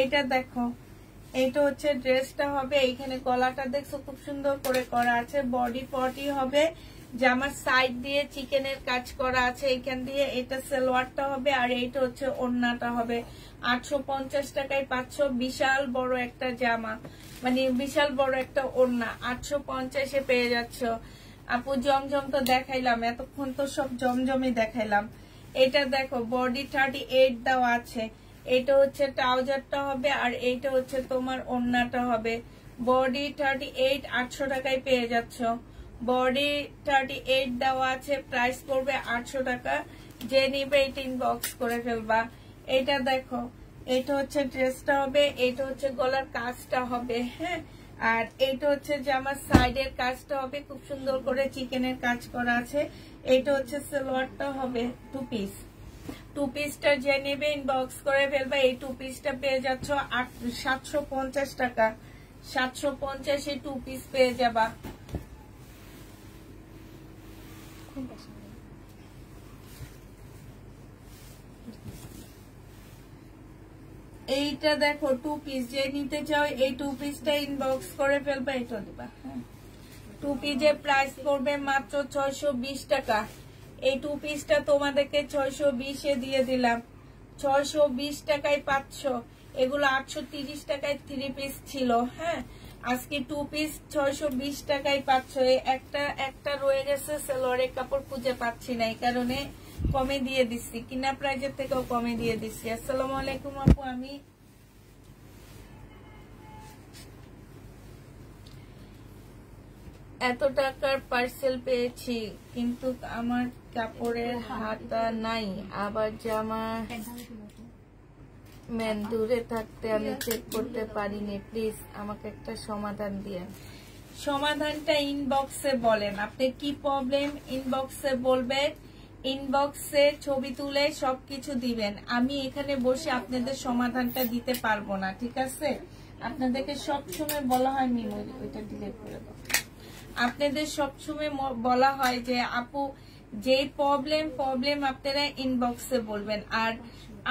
এইটা দেখো, এইটা হচ্ছে ড্রেসটা হবে, এইখানে গলাটা দেখছো খুব সুন্দর করে করা আছে। বডি পটি হবে, জামার সাইড দিয়ে চিকেনের কাজ করা আছে এইখান দিয়ে। এটা সালোয়ারটা হবে, আর এইটা হচ্ছে ওড়নাটা হবে। 850 টাকায় পাচ্ছ বিশাল বড় একটা জামা, মানে বিশাল বড় একটা ওড়না 850-এ পেয়ে যাচ্ছ। আপু জমজম তো দেখাইলাম, এতক্ষণ তো সব জমজমই দেখাইলাম। এটা দেখো, বডি 38 দেওয়া আছে। এটা হচ্ছে ট্রাউজারটা হবে, আর এইটা হচ্ছে তোমার ওড়নাটা হবে। বডি 38 800 টাকায় পেয়ে যাচ্ছ। বডি 38 দেওয়া আছে, প্রাইস পড়বে 800 টাকা। যে নিবে এটা ইনবক্স করে ফেলবা। এটা দেখো, এটা হচ্ছে ড্রেসটা হবে, এটা হচ্ছে গলার কাজটা হবে, হ্যাঁ। আর এইটা হচ্ছে যে আমার সাইডের কাজটা হবে, খুব সুন্দর করে চিকেনের কাজ করা আছে। এটা হচ্ছে সালোয়ারটা হবে, 2 পিস। 2 পিসটা যে নেবে ইনবক্স করে ফেলবা। এই 2 পিসটা পেয়ে যাচ্ছ 750 টাকা। 750-এ 2 পিস পেয়ে যাবা। এইটা দেখো 2 পিস, যে নিতে চাও এই 2 পিসটা ইনবক্স করে ফেলবা। এটা দিবা, হ্যাঁ। 2 পিসের প্রাইস পড়বে মাত্র 620 টাকা। এই 2 পিসটা তোমাদেরকে 620-এ দিয়ে দিলাম। 620 টাকায় পাচ্ছ। এগুলো 830 টাকায় 3 পিস ছিল, হ্যাঁ। আজকে 2 পিস 620 টাকায় পাচ্ছ। একটা রয়ে গেছে, সালোয়ারের কাপড় খুঁজে পাচ্ছি না, এই কারণে কমে দিয়ে দিচ্ছি, কিনা প্রাইজের থেকেও কমে দিয়ে দিচ্ছি। আসসালামু আলাইকুম আপু, আমি এত টাকার পার্সেল পেয়েছি, কিন্তু আমার কাপড়ের হাতা নাই, আবার জামা ম্যান দূরে থাকতে আমি চেক করতে পারিনি। প্লিজ আমাকে একটা সমাধান দিয়েন। সমাধানটা ইনবক্সে বলেন, আপনি কি প্রবলেম ইনবক্সে বলবেন। ইনবক্সে ছবি তুলে সবকিছু দিবেন। আমি এখানে বসে আপনাদের সমাধানটা দিতে পারবো না, ঠিক আছে। আপনাদেরকে সবসময় বলা হয়, মেমোরি ওইটা ডিলিট করে দাও। আপনাদের সবসময় বলা হয় যে আপু যে প্রবলেম আপনারা ইনবক্সে বলবেন। আর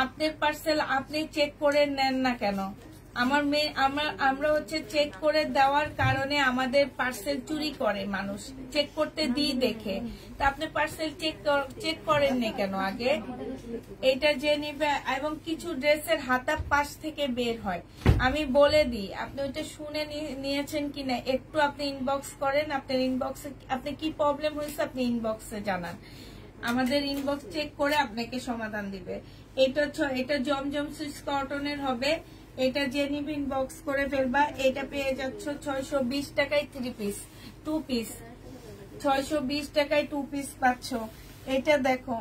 আপনার পার্সেল আপনি চেক করে নেন না কেন? আমরা হচ্ছে চেক করে দেওয়ার কারণে আমাদের পার্সেল চুরি করে মানুষ, চেক করতে দিই দেখে। তা আপনি পার্সেল চেক করেননি কেন আগে? এটা যে নিবে। এবং কিছু ড্রেসের হাতা পাশ থেকে বের হয়, আমি বলে দিই, আপনি ওইটা শুনে নিয়েছেন কিনা একটু আপনি ইনবক্স করেন। আপনার ইনবক্সে আপনি কি প্রবলেম হয়েছে আপনি ইনবক্সে জানান, আমাদের ইনবক্স চেক করে আপনাকে সমাধান দিবে। এটা জমজম সুইস কটনের হবে। এটা যে নিবে ইনবক্স করে ফেলবা। এটা পেয়ে যাচ্ছ 620 টাকায় 3 পিস, 2 পিস 620 টাকায় 2 পিস পাচ্ছ। এটা দেখো,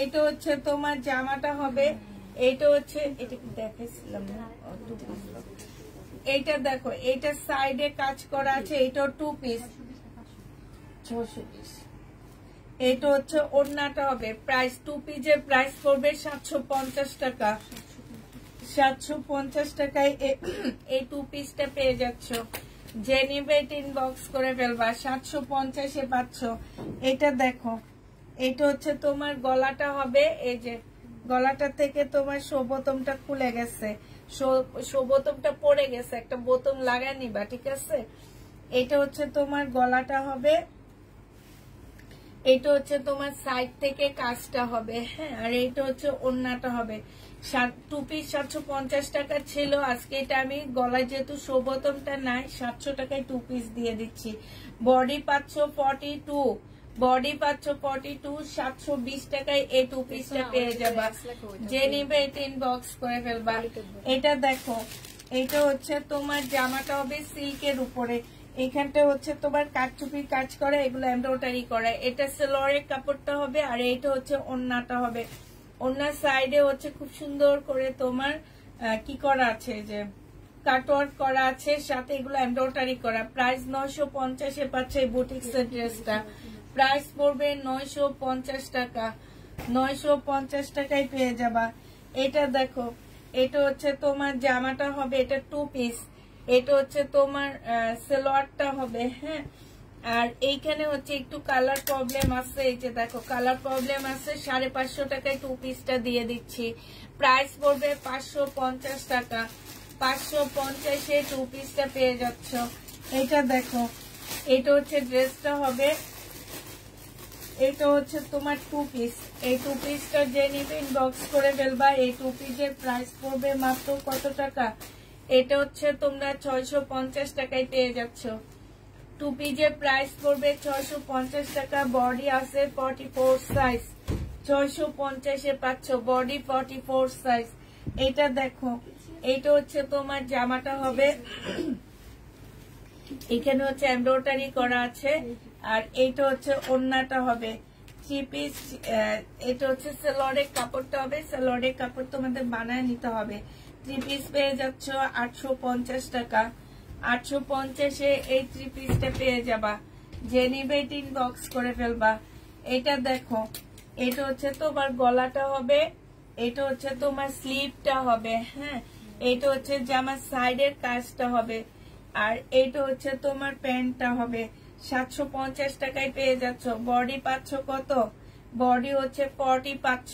এটা হচ্ছে তোমার জামাটা হবে। এটা হচ্ছে, এটা কি দেখাইছিলাম না, 2 পিস। এটা দেখো, এটা সাইডে কাজ করা আছে, এটাও 2 পিস 620। এটা হচ্ছে ওড়নাটা হবে। প্রাইস 2 পিসের প্রাইস পড়বে 750 টাকা। 750 টাকায় এই 2 পিসটা পেয়ে যাচ্ছ। যে নিবে এটা ইনবক্স করে ফেলবা। 750-এ পাচ্ছ। এটা দেখো, এটা হচ্ছে তোমার গলাটা হবে। এই যে গলাটা থেকে তোমার বোতামটা খুলে গেছে, বোতামটা পড়ে গেছে, একটা বোতাম লাগায় নিবা, ঠিক আছে। এটা হচ্ছে তোমার গলাটা হবে। এটা হচ্ছে তোমার সাইড থেকে কাজটা হবে, হ্যাঁ। আর এটা হচ্ছে ওড়নাটা হবে। 2 পিস 750 টাকা ছিল, আজকে এটা আমি গলায় যেহেতু বোতামটা নাই 700 টাকায় 2 পিস দিয়ে দিচ্ছি। বডি পাচ্ছ 42, বডি পাচ্ছ 42, 720 টাকায় এই 2 পিসটা পেয়ে যাবা। যে নিবে এটা ইনবক্স করে ফেলবা। এটা দেখো, এটা হচ্ছে তোমার জামাটা হবে সিল্কের উপরে। এখানটা হচ্ছে তোমার কাটচুপির কাজ করা, এগুলো এমব্রয়ডারি করা। এটা সালোয়ারের কাপড়টা হবে, আর এটা হচ্ছে ওড়নাটা হবে। ওড়নার সাইডে হচ্ছে খুব সুন্দর করে তোমার কি করা আছে, যে কাটওয়ার্ক করা আছে, সাথে এগুলো এমব্রয়ডারি করা। প্রাইস 950 পাচ্ছে এই বুটিক্সের ড্রেসটা। প্রাইস পড়বে 950 টাকা। 950 টাকায় পেয়ে যাবা। এটা দেখো, এটা হচ্ছে তোমার জামাটা হবে, এটা 2 পিস। এটা হচ্ছে তোমার সালোয়ারটা হবে। হ্যাঁ, আর এইখানে হচ্ছে একটু কালার প্রবলেম আছে। এই যে দেখো কালার প্রবলেম আছে। 550 টাকায় 2 পিসটা দিয়ে দিচ্ছি। প্রাইস পড়বে 550 টাকা। 550-এ 2 পিসটা পেয়ে যাচ্ছ। এটা দেখো, এটা হচ্ছে ড্রেসটা হবে, এটা হচ্ছে তোমার 2 পিস। এই 2 পিসটা যে নিবে ইনবক্স করে ফেলবা। এই 2 পিসের প্রাইস পড়বে মাত্র কত টাকা? এটা হচ্ছে তোমরা 650 টাকায় পেয়ে যাচ্ছ। 2 পিসের প্রাইস পড়বে 650 টাকা। বডি আছে 44 সাইজ, 650-এ পাচ্ছ। Body 44 size. এটা দেখো, এটা হচ্ছে তোমার জামাটা হবে, এখানে হচ্ছে এমব্রয়ডারি করা আছে। আর এইটা হচ্ছে ওড়নাটা হবে 3 পিস। এটা হচ্ছে সালোয়ারের কাপড়টা হবে। সালোয়ারের কাপড় তোমাদের বানায় নিতে হবে। 3 পিস পেয়ে যাচ্ছ 850 টাকা। 850-এ এই 3 পিসটা পেয়ে যাবা। যে নিবে ইনবক্স করে ফেলবা। এটা দেখো, এটা হচ্ছে তোমার গলাটা হবে, এটা হচ্ছে তোমার স্লিভটা হবে। হ্যাঁ, এটা হচ্ছে জামার সাইডের কাজটা হবে। আর এইটা হচ্ছে তোমার প্যান্টটা হবে। 750 টাকায় পেয়ে যাচ্ছ। বডি পাচ্ছ কত? বডি হচ্ছে 40 পাচ্ছ,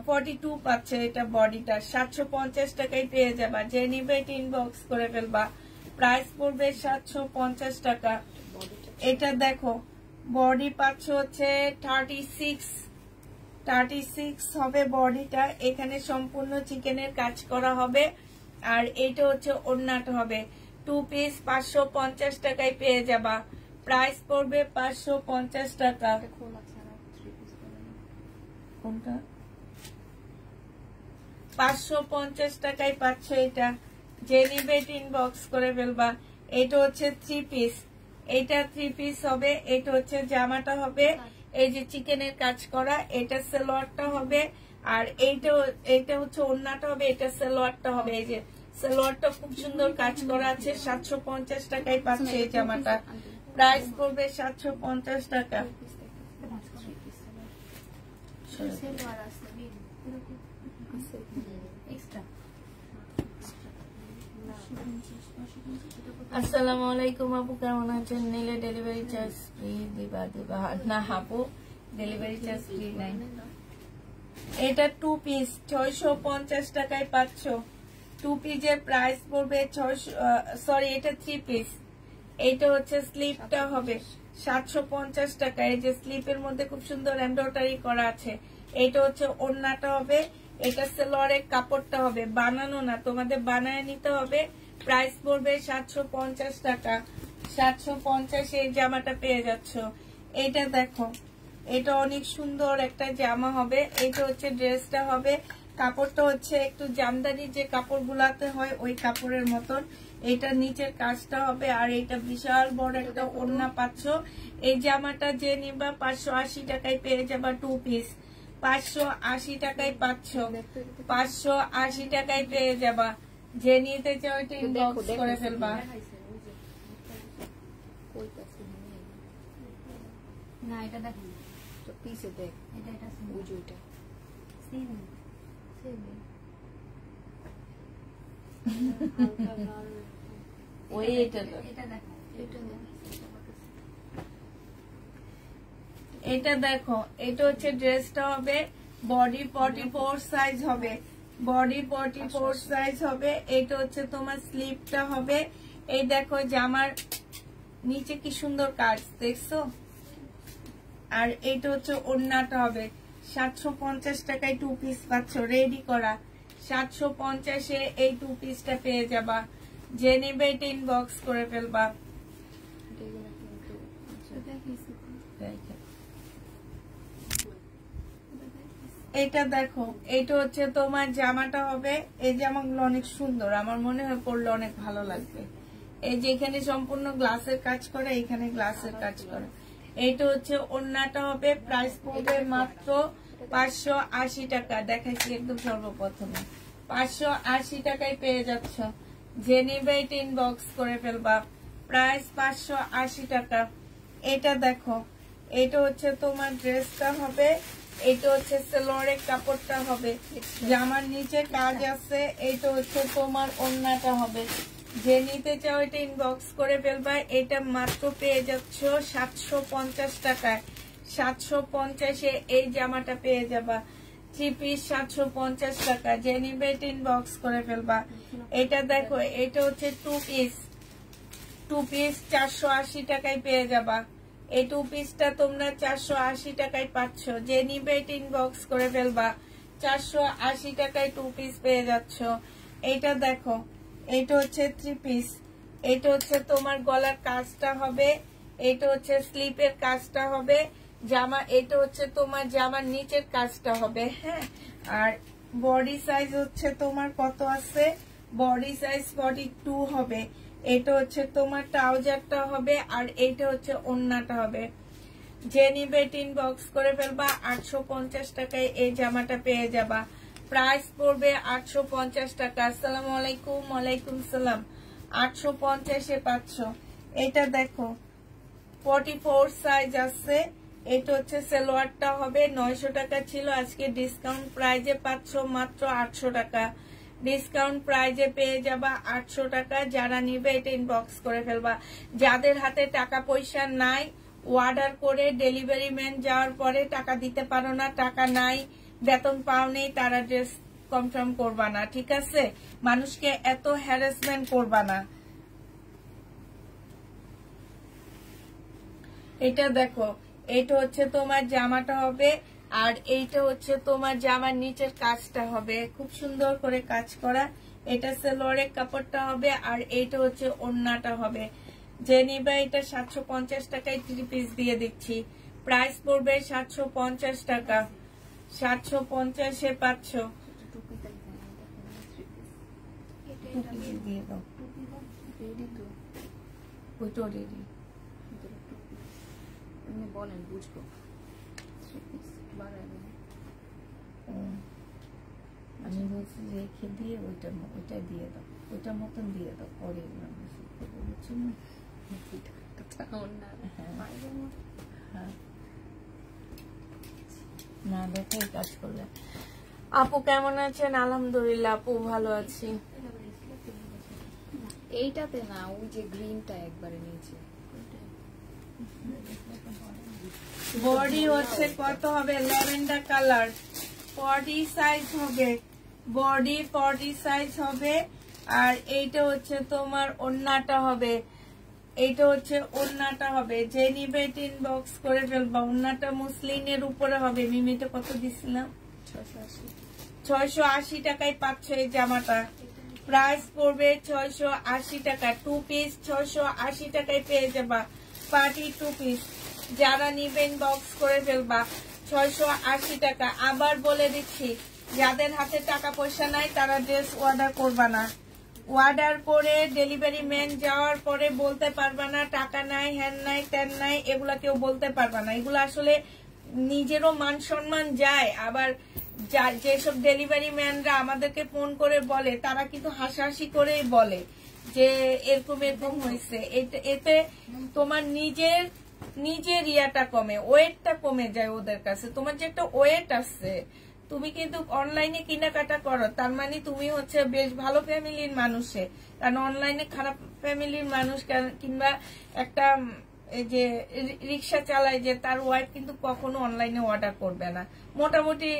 42 পাচ্ছে এটা বডিটা। 750 টাকায় পেয়ে যাবা। যে নিবে ইনবক্স করে ফেলবা। প্রাইস পড়বে 750 টাকা। এটা দেখো, বডি পাচ্ছ হচ্ছে 36 হবে বডিটা। এখানে সম্পূর্ণ চিকেনের কাজ করা হবে। আর এটা হচ্ছে ওড়নাটা হবে। 2 পিস 550 টাকায় পেয়ে যাবা। প্রাইস পড়বে 550 টাকা। কোনটা? 550 টাকায় পাচ্ছ এটা। যে নিবে ইনবক্স করে ফেলবা। এটা হচ্ছে 3 পিস। এটা 3 পিস হবে। এটা হচ্ছে জামাটা হবে, এই যে চিকেনের কাজ করা। এটা সালোয়ারটা হবে। আর এইটা হচ্ছে ওড়নাটা হবে, এটা সালোয়ারটা হবে। এই যে সালোয়ারটা খুব সুন্দর কাজ করা আছে। 750 টাকায় পাচ্ছে এই জামাটা। প্রাইস পড়বে 750 টাকা। আসসালামু আলাইকুম আপু, কেমন আছেন? নিলে ডেলিভারি চার্জ ফ্রি দিবা? না আপু, ডেলিভারি চার্জ ফ্রি নাই। এটা 2 পিস 650 টাকায় পাচ্ছ। 2 পিসের প্রাইস পড়বে 600, সরি এটা 3 পিস। এইটা হচ্ছে স্লিপটা হবে 750 টাকা। এই যে স্লিপের মধ্যে খুব সুন্দর এমব্রয়ডারি করা আছে। এইটা হচ্ছে ওড়নাটা হবে। এটা সালোয়ারের কাপড়টা হবে, বানানো না, তোমাদের বানায় নিতে হবে। প্রাইস পড়বে 750 টাকা। 750 এই জামাটা পেয়ে যাচ্ছ। এইটা দেখো, এটা অনেক সুন্দর একটা জামা হবে। এইটা হচ্ছে ড্রেসটা হবে। কাপড়টা হচ্ছে একটু জামদানি যে কাপড় গুলাতে হয় ওই কাপড়ের মতন। এটা নিচের কাজটা হবে। আর এটা বিশাল বড় একটা ওড়না পাচ্ছ। এই জামাটা যে নিবা 580 টাকায় পেয়ে যাবা। 2 পিস 580 টাকায় পাচ্ছ। 580 টাকায় পেয়ে যাবা। যে নিতে চাও এটা ইনবক্স করে ফেলবা। না এটা দেখ তো পিসে দেখ, এটা বুঝুইটা সেম ওই এটা দেখো, এটা দেখো, এটা হচ্ছে ড্রেসটা হবে। বডি 44 সাইজ হবে। বডি 44 সাইজ হবে। এটা হচ্ছে তোমার স্লিপটা হবে। এই দেখো জামার নিচে কি সুন্দর কাজ দেখছো। আর এইটা হচ্ছে ওড়নাটা হবে। 750 টাকায় 2 পিস পাচ্ছ রেডি করা। 750-এ এই 2 পিসটা পেয়ে যাবা। যে নেবে এটা ইনবক্স করে ফেলবা। এটা দেখো, এটা হচ্ছে তোমার জামাটা হবে। এই জামাগুলো অনেক সুন্দর, আমার মনে হয় পরলে অনেক ভালো লাগবে। এই যে এখানে সম্পূর্ণ গ্লাসের কাজ করে, এখানে গ্লাসের কাজ করে। এইটা হচ্ছে ওড়নাটা হবে। প্রাইস পড়বে মাত্র 580 টাকা। দেখাচ্ছি একদম সর্বপ্রথমে 580 টাকায় পেয়ে যাচ্ছ। যে নিবে এটা ইনবক্স করে ফেলবা। প্রাইস 580 টাকা। এটা দেখো, এটা হচ্ছে তোমার ড্রেসটা হবে, এটা হচ্ছে সালোয়ারের কাপড়টা হবে, জামার নিচে কাজ আছে, এটা হচ্ছে তোমার ওড়নাটা হবে। যে নিতে চাও এটা ইনবক্স করে ফেলবা। এটা মাত্র পেয়ে যাচ্ছ 750 টাকায়। 750-এ এই জামাটা পেয়ে যাবা। 3 পিস 750 টাকা। যে নিবে এটা ইনবক্স করে ফেলবা। এটা দেখো, এটা হচ্ছে 2 পিস। 2 পিস 480 টাকায় পেয়ে যাবা। এই 2 পিসটা তোমরা 480 টাকায় পাচ্ছ। যে নিবে এটা ইনবক্স করে ফেলবা। 480 টাকায় 2 পিস পেয়ে যাচ্ছ। এটা দেখো, এটা হচ্ছে 3 পিস। এটা হচ্ছে তোমার গলার কাজটা হবে, এটা হচ্ছে স্লিপের কাজটা হবে, জামা এটা হচ্ছে তোমার জামার নিচের কাজটা হবে। হ্যাঁ, আর বডি সাইজ হচ্ছে তোমার কত আছে, বডি সাইজ 42 হবে। এটা হচ্ছে তোমার ট্রাউজারটা হবে, আর এইটা হচ্ছে ওড়নাটা হবে। যে নিবে ইনবক্স করে ফেলবা। 850 টাকায় এই জামাটা পেয়ে যাবা। প্রাইস পড়বে 850 টাকা। আসসালামু আলাইকুম। ওয়ালাইকুম সালাম। 850-এ পাচ্ছ। এটা দেখো, 44 সাইজ আছে। এটা হচ্ছে সালোয়ারটা হবে। 900 টাকা ছিল, আজকে ডিসকাউন্ট প্রাইজে পাচ্ছ মাত্র 800 টাকা। ডিসকাউন্ট প্রাইজে পেয়ে যাবা 800 টাকা। যারা নিবে এটা ইনবক্স করে ফেলবা। যাদের হাতে টাকা পয়সা নাই, অর্ডার করে ডেলিভারি ম্যান যাওয়ার পরে টাকা দিতে পারো না, টাকা নাই, বেতন পাও নেই, তারা ড্রেস কনফার্ম করবা না, ঠিক আছে? মানুষকে এত হ্যারাসমেন্ট করবা না। এটা দেখো, এটা হচ্ছে তোমার জামাটা হবে, আর এইটা হচ্ছে তোমার জামার নিচের কাজটা হবে, খুব সুন্দর করে কাজ করা। এটা সালোয়ারের কাপড়টা হবে, আর এইটা হচ্ছে ওড়নাটা হবে। যে নিবে এটা 750 টাকায় 3 পিস দিয়ে দিচ্ছি। প্রাইস পড়বে 750 টাকা। 750-এ পাচ্ছ। দিয়ে দাও, ওইটা রেডি। বলেন, বুঝবো। আমি বলছি যে রেখে দিয়ে ওইটা দিয়ে দাও, ওইটার মতন দিয়ে দাও, পরে বুঝছো না? না দেখে কাজ করলে। আপু কেমন আছেন? আলহামদুলিল্লাহ আপু ভালো আছি। এইটাতে না, ওই যে গ্রিনটা একবারে নিচে। বডি হচ্ছে কত হবে, ল্যাভেন্ডার কালার। 40 সাইজ হবে, বডি 40 সাইজ হবে। আর এইটা হচ্ছে তোমার ওড়নাটা হবে, এইটা হচ্ছে ওড়নাটা হবে। যে নিবে ইনবক্স করে ফেলবা। ওড়নাটা মুসলিনের উপরে হবে। মিমিটা কত দিছিলাম? 680 টাকায় পাচ্ছ এই জামাটা। প্রাইস পড়বে 680 টাকা। 2 পিস 680 টাকায় পেয়ে যাবা। Party 2 piece. যারা নিবে ইনবক্স করে ফেলবা। 680 টাকা। আবার বলে দিচ্ছি, যাদের হাতে টাকা পয়সা নাই তারা ড্রেস অর্ডার করবা না। অর্ডার করে ডেলিভারি ম্যান যাওয়ার পরে বলতে পারবা না টাকা নাই, হ্যান নাই, ত্যান নাই, এগুলা কেউ বলতে পারবা না। এগুলো আসলে নিজেরও মান সম্মান যায়। আবার যেসব ডেলিভারি ম্যানরা আমাদেরকে ফোন করে বলে, তারা কিন্তু হাসাহাসি করেই বলে যে এরকম এরকম হয়েছে। এতে তোমার নিজের ইয়াটা কমে, ওয়েটটা কমে যায় ওদের কাছে। তোমার যে একটা ওয়েট আছে, তুমি কিন্তু অনলাইনে কেনাকাটা করো, তার মানে তুমি হচ্ছে বেশ ভালো ফ্যামিলির মানুষে। কারণ অনলাইনে খারাপ ফ্যামিলির মানুষ, কিংবা একটা এই যে রিক্সা চালায়, যে তার ওয়াইফ কিন্তু কখনো অনলাইনে অর্ডার করবে না। মোটামুটি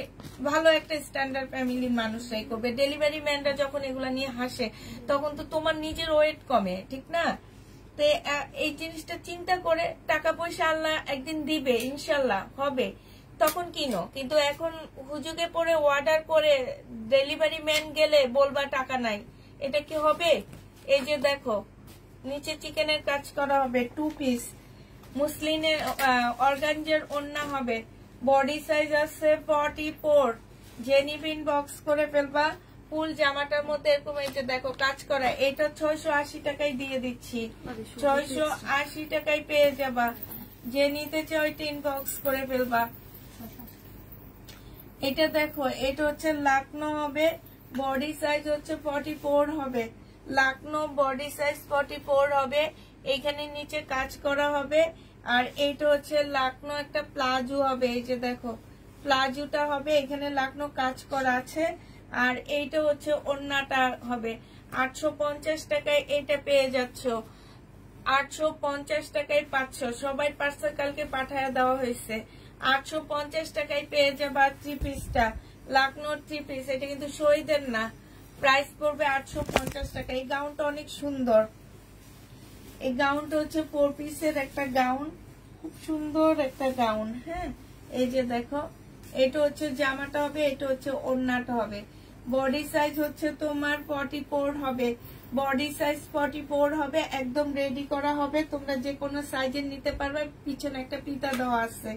ভালো একটা স্ট্যান্ডার্ড ফ্যামিলির মানুষরাই করবে। ডেলিভারি ম্যানরা যখন এগুলা নিয়ে হাসে, তখন তো তোমার নিজের ওয়েট কমে, ঠিক না? তো এই জিনিসটা চিন্তা করে, টাকা পয়সা আল্লাহ একদিন দিবে, ইনশাল্লাহ হবে, তখন কিনো। কিন্তু এখন হুজুগে পড়ে অর্ডার করে ডেলিভারি ম্যান গেলে বলবা টাকা নাই, এটা কি হবে? এই যে দেখো, নিচে চিকেনের কাজ করা হবে, 2 পিস মুসলিনের অর্গানজার ওড়না হবে। বডি সাইজ আছে 44। যে নিবে ইনবক্স করে ফেলবা। ফুল জামাটার মধ্যে এরকম এই যে দেখো কাজ করা, এটা 680 টাকায় দিয়ে দিচ্ছি। 680 টাকায় পেয়ে যাবা। যে নিতে চাও এটা ইনবক্স করে ফেলবা। এটা দেখো, এটা হচ্ছে লাকনো হবে, বডি সাইজ হচ্ছে 44 হবে। লাকনো বডি সাইজ 44 হবে, এখানে নিচে কাজ করা হবে। আর এইটা হচ্ছে লাকনো একটা প্লাজো হবে, এই যে দেখো প্লাজোটা হবে, এখানে লাকনো কাজ করা আছে। আর এইটা হচ্ছে ওড়নাটা হবে। 850 টাকায় এটা পেয়ে যাচ্ছ, 850 টাকায় পাচ্ছ। সবাই পার্সেল কালকে পাঠায় দেওয়া হয়েছে। 850 টাকায় পেয়ে যাবা থ্রি পিসটা, লাকনোর থ্রি পিস। এটা কিন্তু শহীদের না, প্রাইস পড়বে 850 টাকা। এই গাউনটা অনেক সুন্দর, এই গাউনটা হচ্ছে 4 পিসের একটা গাউন, খুব সুন্দর একটা গাউন। হ্যাঁ, এই যে দেখো, এটা হচ্ছে জামাটা হবে, এটা হচ্ছে ওড়নাটা হবে। বডি সাইজ হচ্ছে তোমার 44 হবে, বডি সাইজ 44 হবে, একদম রেডি করা হবে। তোমরা যে কোনো সাইজের নিতে পারবে, পিছনে একটা ফিতা দেওয়া আছে।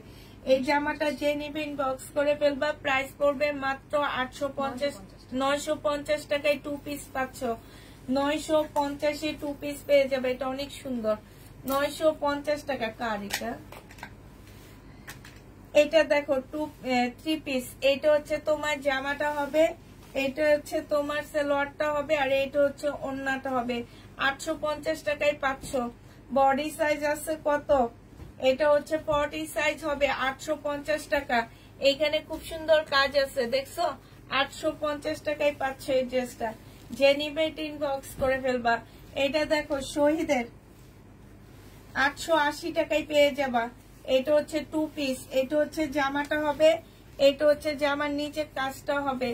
এই জামাটা যে নিবে ইনবক্স করে ফেলবা। প্রাইস পড়বে মাত্র 850, 950 টাকায় 2 পিস পাচ্ছ। 950-এ 2 পিস পেয়ে যাবে, এটা অনেক সুন্দর। 950 টাকা। কার এটা? এটা দেখো 3 পিস। এটা হচ্ছে তোমার জামাটা হবে, এটা হচ্ছে তোমার সালোয়ারটা হবে, আর এটা হচ্ছে ওড়নাটা হবে। 850 টাকায় পাচ্ছ। বডি সাইজ আছে কত? এটা হচ্ছে 40 সাইজ হবে, 850 টাকা। এখানে খুব সুন্দর কাজ আছে, দেখছো? 850 টাকায় পাচ্ছ এই ড্রেসটা। যে নিবে ইনবক্স করে ফেলবা। এটা দেখো শহীদের, 880 টাকায় পেয়ে যাবা। এটা হচ্ছে 2 পিস, এটা হচ্ছে জামাটা হবে, এটা হচ্ছে জামার নিচে কাজটা হবে।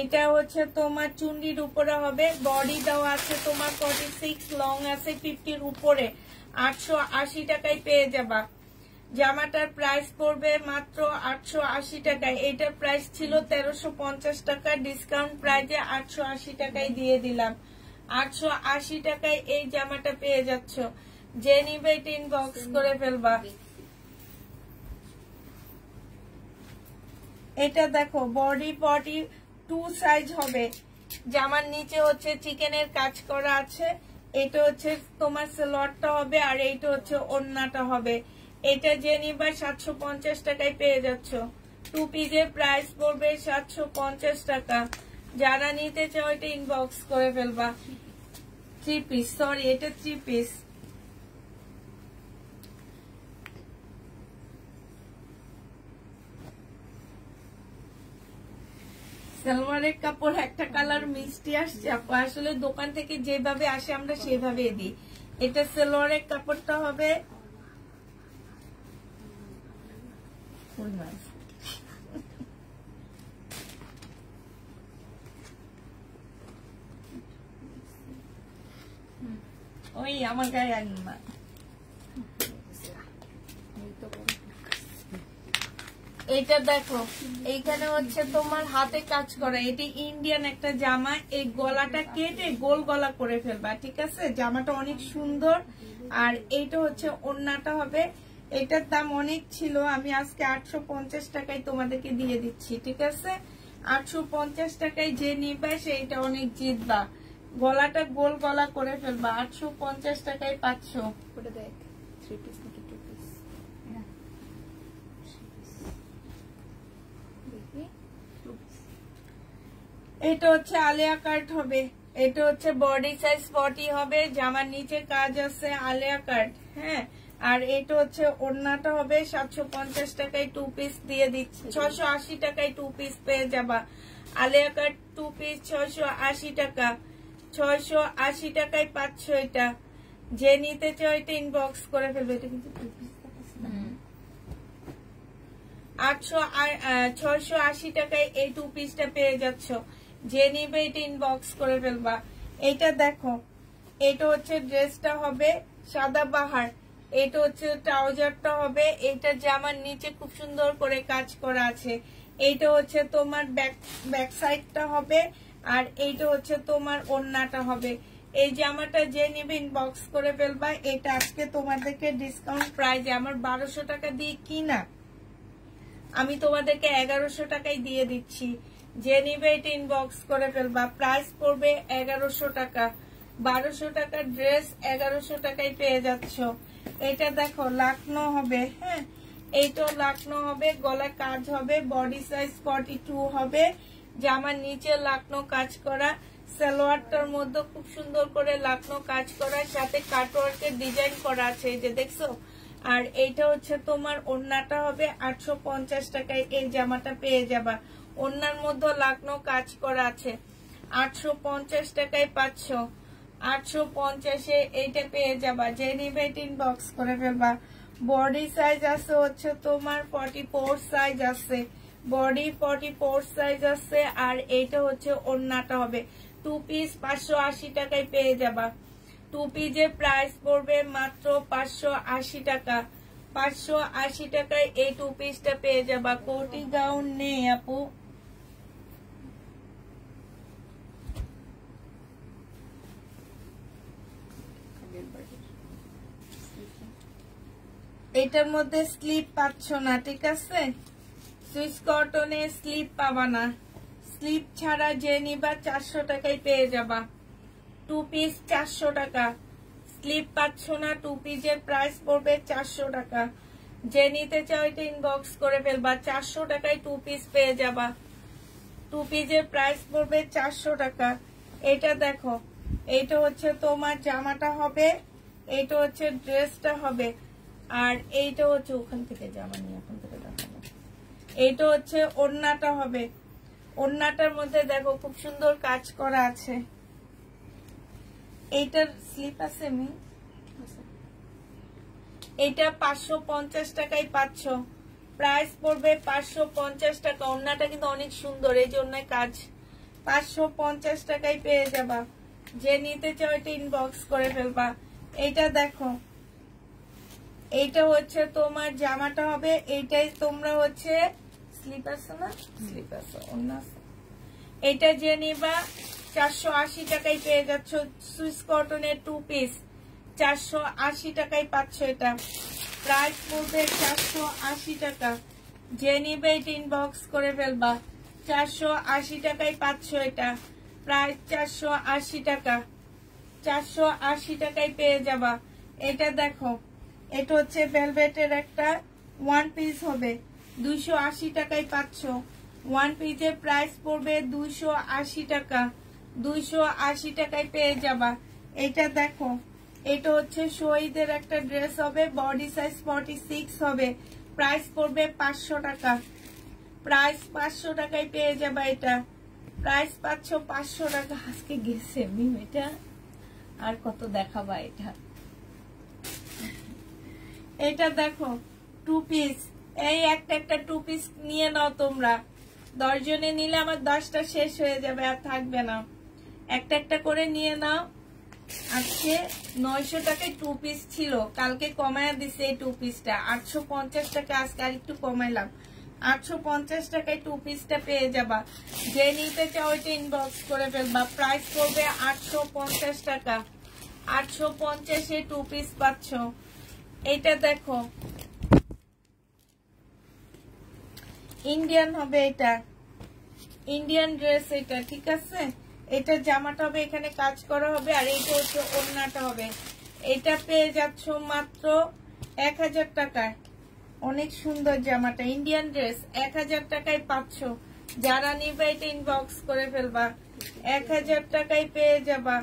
এটা হচ্ছে তোমার চুন্ডির উপরে হবে, বডি দেওয়া আছে তোমার 46, লং আছে 50-র উপরে। 880 টাকায় পেয়ে যাবা। জামাটার প্রাইস পড়বে মাত্র 880 টাকায়। এটার প্রাইস ছিল 1350 টাকা, ডিসকাউন্ট প্রাইজে 880 টাকায় দিয়ে দিলাম। 880 টাকায় এই জামাটা পেয়ে যাচ্ছ। যে নিবে এটা ইনবক্স করে ফেলবা। এটা দেখো বডি 42 সাইজ হবে, জামার নিচে হচ্ছে চিকেনের কাজ করা আছে। এটা হচ্ছে তোমার সালোয়ারটা হবে, আর এইটা হচ্ছে ওড়নাটা হবে। এটা যে নিবা 750 টাকায় পেয়ে যাচ্ছ। 2 পিসের প্রাইস পড়বে 750 টাকা। যারা নিতে চাও এটা ইনবক্স করে ফেলবা। 3 পিস, সরি এটা 3 পিস। সালোয়ারের কাপড় একটা কালার মিষ্টি আসছে, আসলে দোকান থেকে যেভাবে আসে আমরা সেভাবে দিই। এটা সালোয়ারের কাপড়টা হবে ওই আমার গায়ে আনমা। এইটা দেখো, এইখানে হচ্ছে তোমার হাতে কাজ করা। এটি ইন্ডিয়ান একটা জামা, এই গলাটা কেটে গোল গলা করে ফেলবা, ঠিক আছে? জামাটা অনেক সুন্দর। আর এইটা হচ্ছে ওড়নাটা হবে। এটার দাম অনেক ছিল, আমি আজকে 850 টাকায় তোমাদেরকে দিয়ে দিচ্ছি, ঠিক আছে? 850 টাকায় যে নিবা সেইটা অনেক জিতবা। গলাটা গোল গলা করে ফেলবা, 850 টাকায় পাচ্ছ। ওটা দেখ 3 পিস নাকি 2 পিস? এটা হচ্ছে আলিয়া কাট হবে, এটা হচ্ছে বডি সাইজ 40 হবে, জামার নিচে কাজ আছে আলিয়া কাট। হ্যাঁ, আর এটা হচ্ছে ওড়নাটা হবে। 750 টাকায় 2 পিস দিয়ে দিচ্ছি। 680 টাকায় 2 পিস পেয়ে যাবা। আলিয়া কাট 2 পিস 680 টাকা। 680 টাকায় পাচ্ছ এটা। যে নিতে চাও এটা ইনবক্স করে ফেলবে। এটা কিন্তু 2 পিস 680 টাকায় এই 2 পিসটা পেয়ে যাচ্ছ। যে নিবে এটা ইনবক্স করে ফেলবা। এটা দেখো, এটা হচ্ছে ড্রেসটা হবে সাদা বাহার, এটা হচ্ছে ট্রাউজারটা হবে। এটা জামার নিচে খুব সুন্দর করে কাজ করা আছে। এইটা হচ্ছে তোমার ব্যাক সাইডটা হবে, আর এইটা হচ্ছে তোমার ওড়নাটা হবে। এই জামাটা যে নিবে ইনবক্স করে ফেলবা। এটা আজকে তোমাদেরকে ডিসকাউন্ট প্রাইজে, আমার 1200 টাকা দিয়ে কিনা, আমি তোমাদেরকে 1100 টাকায় দিয়ে দিচ্ছি। যে নিবে এটা ইনবক্স করে ফেলবা। প্রাইস পড়বে 1100 টাকা। 1200 টাকার ড্রেস 1100 টাকায় পেয়ে যাচ্ছ। এটা দেখো লাকনো হবে। হ্যাঁ, এইটাও লাকনো হবে, গলায় কাজ হবে, বডি সাইজ 42 হবে, জামার নিচে লাকনো কাজ করা। সালোয়ারটার মধ্যে খুব সুন্দর করে লাকনো কাজ করা, সাথে কাটওয়ার্কের ডিজাইন করা আছে, এই যে দেখছো। আর এইটা হচ্ছে তোমার ওড়নাটা হবে 850 টাকায় এই জামাটা পেয়ে যাবা। ওড়নার মধ্যে লাকনো কাজ করা আছে, 850 টাকায় পাচ্ছ। 850-এ এইটা পেয়ে যাবা। যে নিবে ইনবক্স করে ফেলবা। বডি সাইজ আছে হচ্ছে তোমার 44 সাইজ আছে, বডি 44 সাইজ আছে। আর এইটা হচ্ছে ওড়নাটা হবে 2 পিস 580 টাকায় পেয়ে যাবা। 2 পিসের প্রাইস পড়বে মাত্র 580 টাকা। 580 টাকায় এই 2 পিসটা পেয়ে যাবা। কোটি গাউন নেই আপু। এটার মধ্যে স্লিপ পাচ্ছ না, ঠিক আছে? সুইস কটনে স্লিপ পাবা না। স্লিপ ছাড়া যে নিবা 400 টাকায় পেয়ে যাবা। 2 পিস 400 টাকা। স্লিপ পাচ্ছ না, 2 পিসের প্রাইস পড়বে 400 টাকা। যে নিতে চাও এটা ইনবক্স করে ফেলবা। 400 টাকায় 2 পিস পেয়ে যাবা। 2 পিসের প্রাইস পড়বে 400 টাকা। এটা দেখো, এইটা হচ্ছে তোমার জামাটা হবে, এইটা হচ্ছে ড্রেসটা হবে। আর এইটা হচ্ছে ওখান থেকে জামা নিয়ে এখন থেকে দেখাবো। এইটা হচ্ছে ওড়নাটা হবে। ওড়নাটার মধ্যে দেখো খুব সুন্দর কাজ করা আছে। এইটার স্লিপ আছে মি, এইটা 550 টাকায় পাচ্ছ। প্রাইস পড়বে 550 টাকা। ওড়নাটা কিন্তু অনেক সুন্দর, এই জন্য কাজ। 550 টাকায় পেয়ে যাবা। যে নিতে চাও এটা ইনবক্স করে ফেলবা। এইটা দেখো, এইটা হচ্ছে তোমার জামাটা হবে। এইটাই তোমরা হচ্ছে স্লিপ আছে না, স্লিপ আছে, ওড়না আছে। এটা যে নিবা 480 টাকায় পেয়ে যাচ্ছ। সুইস কটনের 2 পিস 480 টাকায় পাচ্ছ। এটা প্রাইস পড়বে 480 টাকা। যে নিবে এটা ইনবক্স করে ফেলবা। 480 টাকায় পাচ্ছ। এটা প্রাইস 480 টাকা। 480 টাকায় পেয়ে যাবা। এটা দেখো, এটা হচ্ছে ভেলভেটের একটা 1 পিস হবে, 280 টাকায় পাচ্ছ। 1 পিসের প্রাইস পড়বে 280 টাকা। 280 টাকায় পেয়ে যাবা। এটা দেখো, এটা হচ্ছে শহীদের একটা ড্রেস হবে, বডি সাইজ 46 হবে। প্রাইস পড়বে 500 টাকা। প্রাইস 500 টাকায় পেয়ে যাবা। এটা প্রাইস পাচ্ছ 500 টাকা। আজকে গেছে মিম, এটা আর কত দেখাবা। এটা দেখো 2 পিস, এই একটা 2 পিস নিয়ে নাও তোমরা। 10 জনে নিলে আমার 10টা শেষ হয়ে যাবে, আর থাকবে না। একটা করে নিয়ে নাও। আজকে 900 টাকায় 2 পিস ছিল, কালকে কমায়া দিছে এই 2 পিসটা 850 টাকা। আজকে আর একটু কমাইলাম, 850 টাকায় 2 পিসটা পেয়ে যাবা। যে নিতে চাও এটা ইনবক্স করে ফেলবা। প্রাইস পড়বে 850 টাকা। 850-এ 2 পিস পাচ্ছ। এটা দেখো, ইন্ডিয়ান হবে, এটা ইন্ডিয়ান ড্রেস এটা, ঠিক আছে? এটা জামাটা হবে, এখানে কাজ করা হবে। আর এইটা হচ্ছে ওড়নাটা হবে। এটা পেয়ে যাচ্ছ মাত্র 1000 টাকায়। অনেক সুন্দর জামাটা, ইন্ডিয়ান ড্রেস 1000 টাকায় পাচ্ছ। যারা নিবে এটা ইনবক্স করে ফেলবা। 1000 টাকায় পেয়ে যাবা।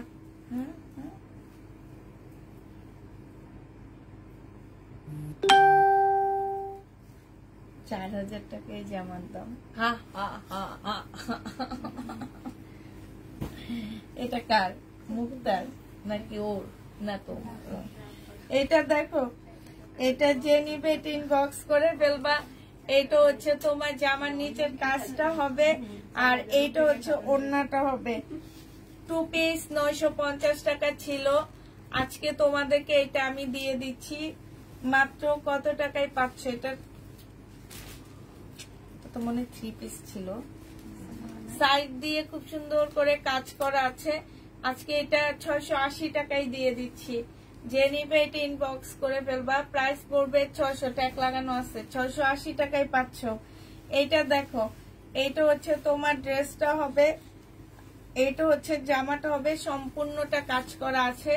4000 টাকায় জামার দাম। এটা কার? মুক্তার নাকি ওর? না তো। এটা দেখো, এটা যে নিবে এটা ইনবক্স করে ফেলবা। এইটা হচ্ছে তোমার জামার নিচের কাজটা হবে, আর এইটা হচ্ছে ওড়নাটা হবে। 2 পিস 950 টাকা ছিল। আজকে তোমাদেরকে এটা আমি দিয়ে দিচ্ছি মাত্র কত টাকায় পাচ্ছ? এটা তো মনে 3 পিস ছিল, সাইড দিয়ে খুব সুন্দর করে কাজ করা আছে। আজকে এটা 680 টাকায় দিয়ে দিচ্ছি। যে নিবে এটা ইনবক্স করে ফেলবা। প্রাইস পড়বে 600, ট্যাগ লাগানো আছে। 680 টাকায় পাচ্ছ। এইটা দেখো, এইটা হচ্ছে তোমার ড্রেসটা হবে, এইটা হচ্ছে জামাটা হবে, সম্পূর্ণটা কাজ করা আছে।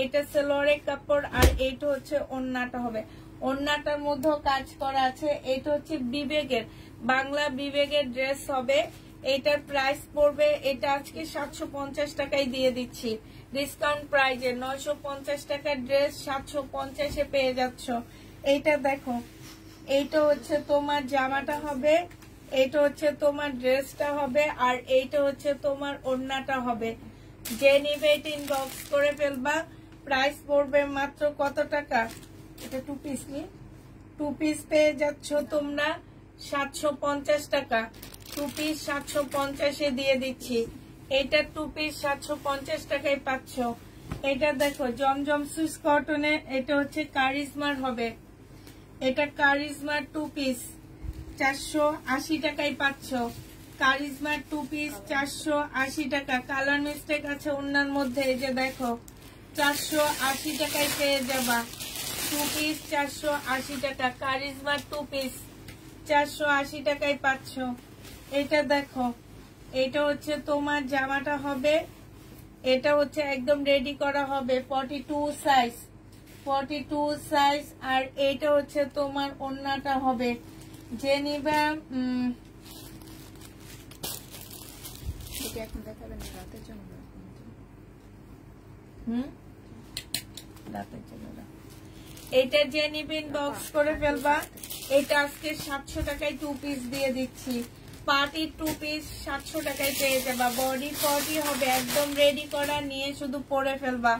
এটা সালোয়ারের কাপড়, আর এইটা হচ্ছে ওড়নাটা হবে। ওড়নাটার মধ্যেও কাজ করা আছে। এইটা হচ্ছে বিবেকের, বাংলা বিবেকের ড্রেস হবে। এটার প্রাইস পড়বে, এটা আজকে 750 টাকায় দিয়ে দিচ্ছি ডিসকাউন্ট প্রাইজে। 950 টাকার ড্রেস 750-এ পেয়ে যাচ্ছ। এইটা দেখো, এইটা হচ্ছে তোমার জামাটা হবে, এইটা হচ্ছে তোমার ড্রেসটা হবে, আর এইটা হচ্ছে তোমার ওড়নাটা হবে। যে নিবে এটা ইনবক্স করে ফেলবা। প্রাইস পড়বে মাত্র কত টাকা? এটা 2 পিস নি, 2 পিস পেয়ে যাচ্ছ তোমরা 750 টাকা। 2 পিস 750-এ দিয়ে দিচ্ছি। এটা 2 পিস 750 টাকায় পাচ্ছ। এটা দেখো জমজম সুইস কটনে, এটা হচ্ছে কারিজমার হবে। এটা কারিজমার 2 পিস 480 টাকায় পাচ্ছ। কারিজমার 2 পিস 480 টাকা। কালার মিস্টেক আছে ওনার মধ্যে, এই যে দেখো 480 টাকায় পেয়ে যাবা। 2 পিস 480 টাকা। কারিজমার 2 পিস 480 টাকায় পাচ্ছ। এটা দেখো, এটা হচ্ছে তোমার জামাটা হবে, এটা হচ্ছে একদম রেডি করা হবে 42 সাইজ, 42 সাইজ। আর এটা হচ্ছে তোমার ওড়নাটা হবে। যে নিবা এটা এখন দেখাবেন রাতের জন্য। রাতের জন্য এটা যে নিবেন বক্স করে ফেলবা। এটা আজকে 700 টাকায় 2 পিস দিয়ে দিচ্ছি। পার্টির 2 পিস 700 টাকায় পেয়ে যাবা। বডি 40 হবে, একদম রেডি করা, নিয়ে শুধু পরে ফেলবা।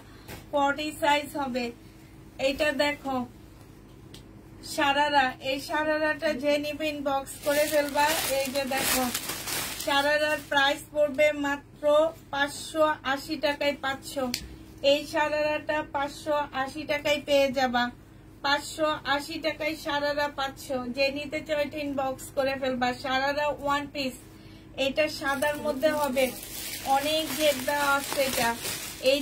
40 সাইজ হবে। এটা দেখো সারারা, এই সারারাটা যে নিবেন বক্স করে ফেলবা। এই যে দেখো সারারার প্রাইস পড়বে মাত্র 580 টাকায় পাচ্ছ। এই সারারাটা 580 টাকায় পেয়ে যাবা। 580 টাকায় সারারা পাচ্ছ। যে নিতে চাও এটা ইনবক্স করে ফেলবা। সারারা 1 পিস, এটা সাদার মধ্যে হবে, অনেক ঘের দেওয়া আছে। এটা এই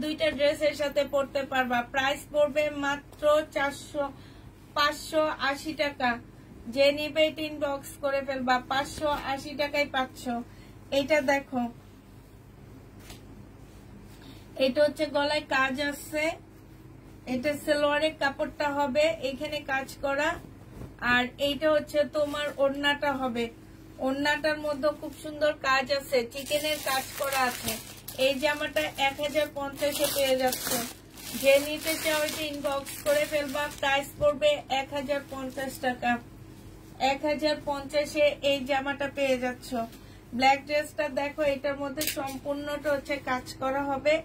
দুইটা ড্রেসের সাথে পরতে পারবা। প্রাইস পড়বে মাত্র 580 টাকা। যে নিবে এটা ইনবক্স করে ফেলবা। 580 টাকায় পাচ্ছ। এটা দেখো, এটা হচ্ছে গলায় কাজ আছে, এটা সালোয়ারের কাপড়টা হবে, এখানে কাজ করা। আর এইটা হচ্ছে তোমার ওড়নাটা হবে। ওড়নাটার মধ্যে খুব সুন্দর কাজ আছে, চিকেনের কাজ করা আছে। এই জামাটা 1050-এ পেয়ে যাচ্ছে। যে নিতে চাও এটা ইনবক্স করে ফেলবা। প্রাইস পড়বে 1050 টাকা। 1050-এ এই জামাটা পেয়ে যাচ্ছ। ব্ল্যাক ড্রেসটা দেখো, এটার মধ্যে সম্পূর্ণটা হচ্ছে কাজ করা হবে।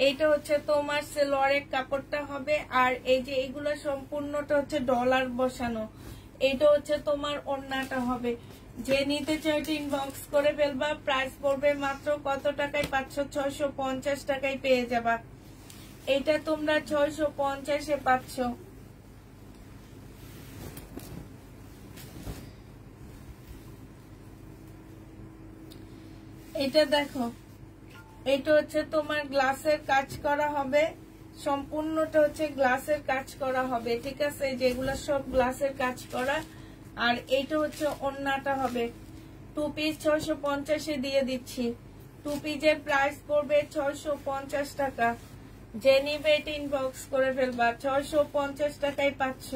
এইটা হচ্ছে তোমার সালোয়ারের কাপড়টা হবে। আর এই যে এইগুলো সম্পূর্ণটা হচ্ছে ডলার বসানো। এইটা হচ্ছে তোমার ওড়নাটা হবে। যে নিতে চাও এটা ইনবক্স করে ফেলবা। প্রাইস পড়বে মাত্র কত টাকায় পাচ্ছ? 650 টাকায় পেয়ে যাবা। এটা তোমরা 650-এ পাচ্ছ। এটা দেখো, এটা হচ্ছে তোমার গ্লাসের কাজ করা হবে, সম্পূর্ণটা হচ্ছে গ্লাসের কাজ করা হবে। ঠিক আছে, যেগুলো সব গ্লাসের কাজ করা। আর এইটা হচ্ছে ওড়নাটা হবে। 2 পিস 650-এ দিয়ে দিচ্ছি। 2 পিসের প্রাইস পড়বে 650 টাকা। যে নিবে এটা ইনবক্স করে ফেলবা। 650 টাকায় পাচ্ছ।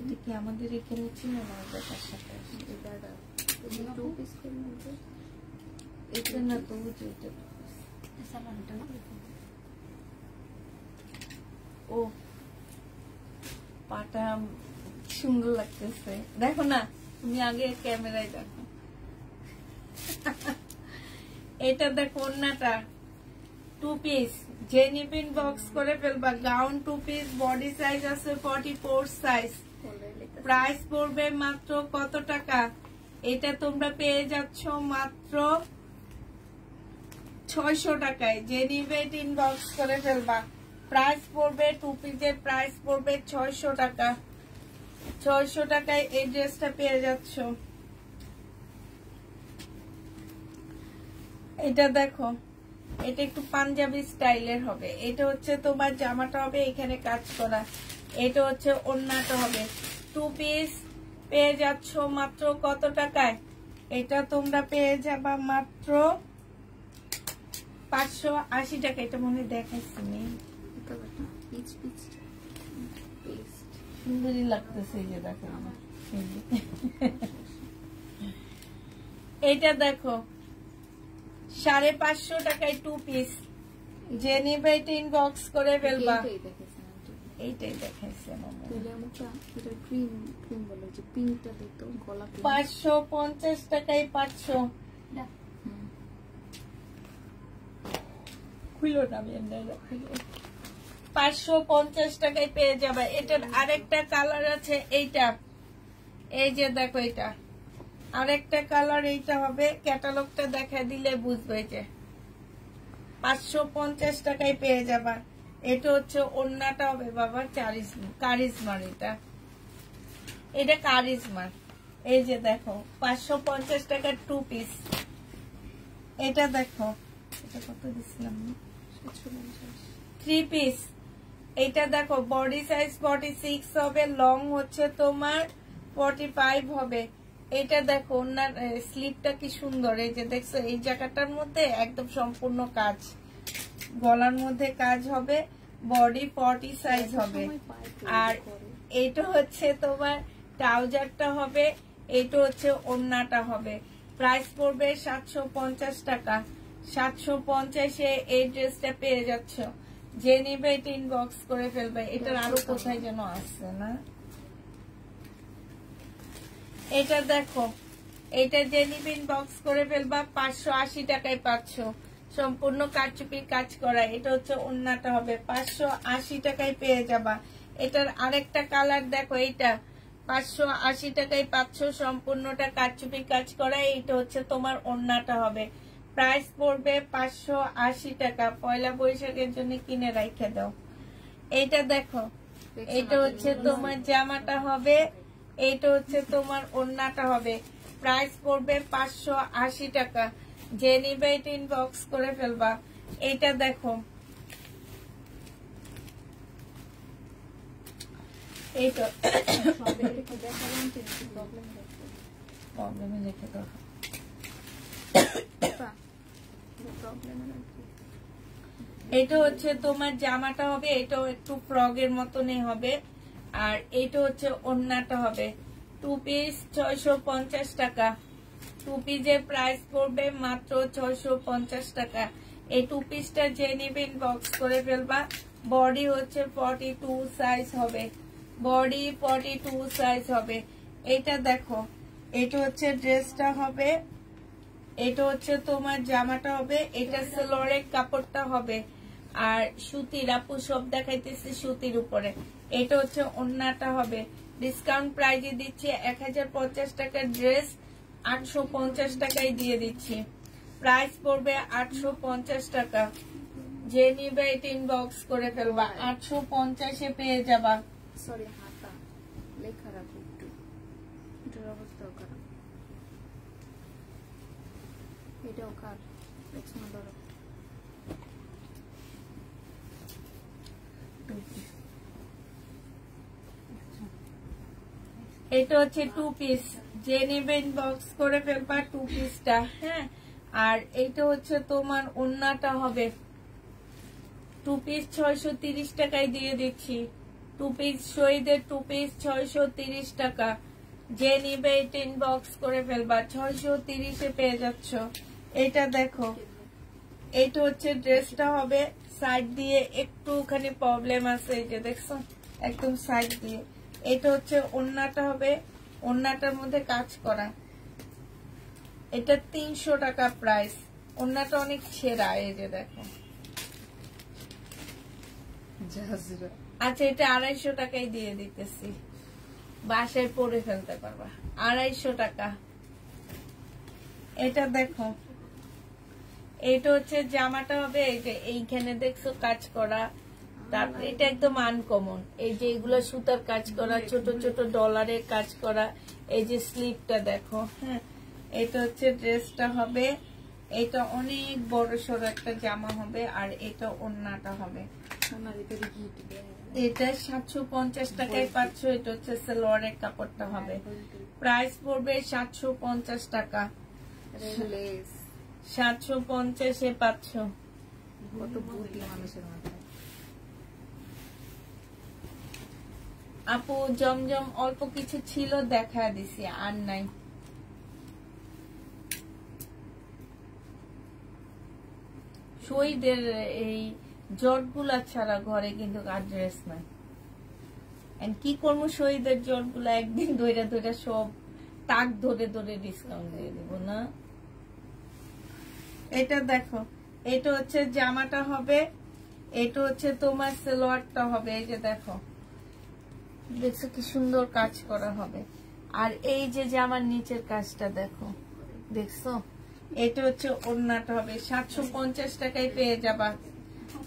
এটা কি আমাদের এখানে ছিল না? তার সাথে এটা না তো, ও পাটা সুন্দর লাগতেছে, দেখো না তুমি আগে ক্যামেরায় দেখো। এটা দেখো ওড়নাটা 2 পিস। যে নিবেন বক্স করে ফেলবা। গাউন 2 পিস, বডি সাইজ আছে 44 সাইজ। প্রাইস পড়বে মাত্র কত টাকা? এটা তোমরা পেয়ে যাচ্ছ মাত্র 600 টাকায়। যে নিবে ইনবক্স করে ফেলবা। প্রাইস পড়বে 2 পিসের প্রাইস পড়বে 600 টাকা। 600 টাকায় এই ড্রেসটা পেয়ে যাচ্ছ। এটা দেখো, এটা একটু পাঞ্জাবি স্টাইলের হবে। এটা হচ্ছে তোমার জামাটা হবে, এখানে কাজ করা। এটা হচ্ছে ওড়নাটা হবে। 2 পিস পেয়ে যাচ্ছ মাত্র কত টাকায়? এটা তোমরা পেয়ে যাবা মাত্র 580 টাকা। এটা মনে দেখাইছি সুন্দরই লাগতেছে। এই যে দেখো আমার এইটা দেখো 550 টাকায় 2 পিস। যে নিবে এটা ইনবক্স করে ফেলবা। এইটাই দেখাইছে মামা। তাহলে আমরা এটা ক্রিম ক্রিম বলে যে পিঙ্কটা দিত গলা 550 টাকায় 500 খুলো না আমি এমনি রাখবো। 550 টাকায় পেয়ে যাবে। এটার আরেকটা কালার আছে এইটা। এই যে দেখো এটা আরেকটা কালার। এইটা হবে ক্যাটালগটা দেখা দিলে বুঝবে যে 550 টাকায় পেয়ে যাবা। এটা হচ্ছে ওন্নাটা হবে বাবা কারিজমার। এটা কারিজমার। এই যে দেখো 550 টাকার 2 পিস। এটা দেখো এটা কত দিছিলাম 3 পিস। এটা দেখো বডি সাইজ 46 হবে, লং হচ্ছে তোমার 45 হবে। এটা দেখো ওনার স্লিপটা কি সুন্দর। এই যে দেখছো এই জায়গাটার মধ্যে একদম সম্পূর্ণ কাজ, গলার মধ্যে কাজ হবে, বডি 40 সাইজ হবে। আর এইটা হচ্ছে তোমার ট্রাউজারটা হবে, এইটা হচ্ছে ওড়নাটা হবে। প্রাইস পড়বে 750 টাকা। 750-এ এই ড্রেসটা পেয়ে যাচ্ছ। যে নিবে এটা ইনবক্স করে ফেলবে। এটার আরো কোথায় যেন আসছে না। এটা দেখো এটা যে নিবে ইনবক্স করে ফেলবা। 580 টাকায় পাচ্ছ, সম্পূর্ণ কারচুপির কাজ করা। এটা হচ্ছে ওড়নাটা হবে, 580 টাকায় পেয়ে যাবা। এটার আরেকটা কালার দেখো, এইটা 580 টাকায় পাচ্ছ, সম্পূর্ণটা কারচুপির কাজ করা। এইটা হচ্ছে তোমার ওড়নাটা হবে। প্রাইস পড়বে 580 টাকা। পয়লা বৈশাখের জন্য কিনে রাখে দাও। এইটা দেখো এটা হচ্ছে তোমার জামাটা হবে, এইটা হচ্ছে তোমার ওড়নাটা হবে। প্রাইস পড়বে 580 টাকা। যে নিবে এটা ইনবক্স করে ফেলবা। এটা দেখো এইটা প্রবলেমে লিখে দাও। এটা হচ্ছে তোমার জামাটা হবে, এটাও একটু ফ্রগের মতনই হবে। আর এটা হচ্ছে ওড়নাটা হবে। 2 পিস 650 টাকা। 2 পিসের প্রাইস পড়বে মাত্র 650 টাকা। এই 2 পিসটা যে নিবে ইনবক্স করে ফেলবা। বডি হচ্ছে 42 সাইজ হবে, বডি 42 সাইজ হবে। এটা দেখো এটা হচ্ছে ড্রেসটা হবে, এটা হচ্ছে তোমার জামাটা হবে, এটা সেলোয়ারের কাপড়টা হবে। আর সুতির আপু সব দেখাইতেছে সুতির উপরে। এটা হচ্ছে ওড়নাটা হবে। ডিসকাউন্ট প্রাইজে দিচ্ছি 1050 টাকার ড্রেস 850 টাকায় দিয়ে দিচ্ছি। প্রাইস পড়বে 850 টাকা। যে নিবে এটা ইনবক্স করে ফেলবা। 850-এ পেয়ে যাবা। সরি হাতা লেখা রাখো একটু, এটার অবস্থাও খারাপ। এটাও কার দেখছো না ধরো। এটা হচ্ছে 2 পিস। যে নিবে ইনবক্স করে ফেলবা 2 পিসটা। হ্যাঁ, আর এইটা হচ্ছে তোমার ওড়নাটা হবে। 2 পিস 630 টাকায় দিয়ে দিচ্ছি। 2 পিস শহীদের 2 পিস 630 টাকা। যে নিবে এটা ইনবক্স করে ফেলবা। 630-এ পেয়ে যাচ্ছ। এটা দেখো এইটা হচ্ছে ড্রেসটা হবে। সাইড দিয়ে একটুখানি প্রবলেম আছে, এই যে দেখছো একদম সাইড দিয়ে। এটা হচ্ছে ওড়নাটা হবে, ওড়নাটার মধ্যে কাজ করা। এটা 300 টাকা প্রাইস। ওড়নাটা অনেক ছেঁড়া, এই যে দেখো। আচ্ছা এটা 250 টাকায় দিয়ে দিতেছি, বাসায় পরে ফেলতে পারবা। 250 টাকা। এটা দেখো এটা হচ্ছে জামাটা হবে, এই যে এইখানে দেখছো কাজ করা। তারপরে এটা একদম আনকমন, এই যে এগুলো সুতার কাজ করা, ছোট ছোট ডলারের কাজ করা। এই যে স্লিপটা দেখো। হ্যাঁ, এটা হচ্ছে ড্রেসটা হবে। এটা অনেক বড় সড়ো একটা জামা হবে। আর এটা ওড়নাটা হবে। এটা 750 টাকায় পাচ্ছ। এটা হচ্ছে সালোয়ারের কাপড়টা হবে। প্রাইস পড়বে 750 টাকা। 750-এ পাচ্ছ। কত বুদ্ধি মানুষের মাথায়। আপু জমজম অল্প কিছু ছিল দেখা দিছি, আর নাই। শহীদের এই জটগুলা ছাড়া ঘরে কিন্তু অ্যাড্রেস নাই। কি করবো শহীদের জটগুলা একদিন ধরে ধরে সব টাক ধরে ধরে ডিসকাউন্ট দিয়ে দিব না। এটা দেখো, এটা হচ্ছে জামাটা হবে, এটা হচ্ছে তোমার সালোয়ারটা হবে। এই যে দেখো, দেখছো কি সুন্দর কাজ করা হবে। আর এই যে জামার নিচের কাজটা দেখো, দেখছো? এটা হচ্ছে ওড়নাটা হবে। 750 টাকায় পেয়ে যাবা।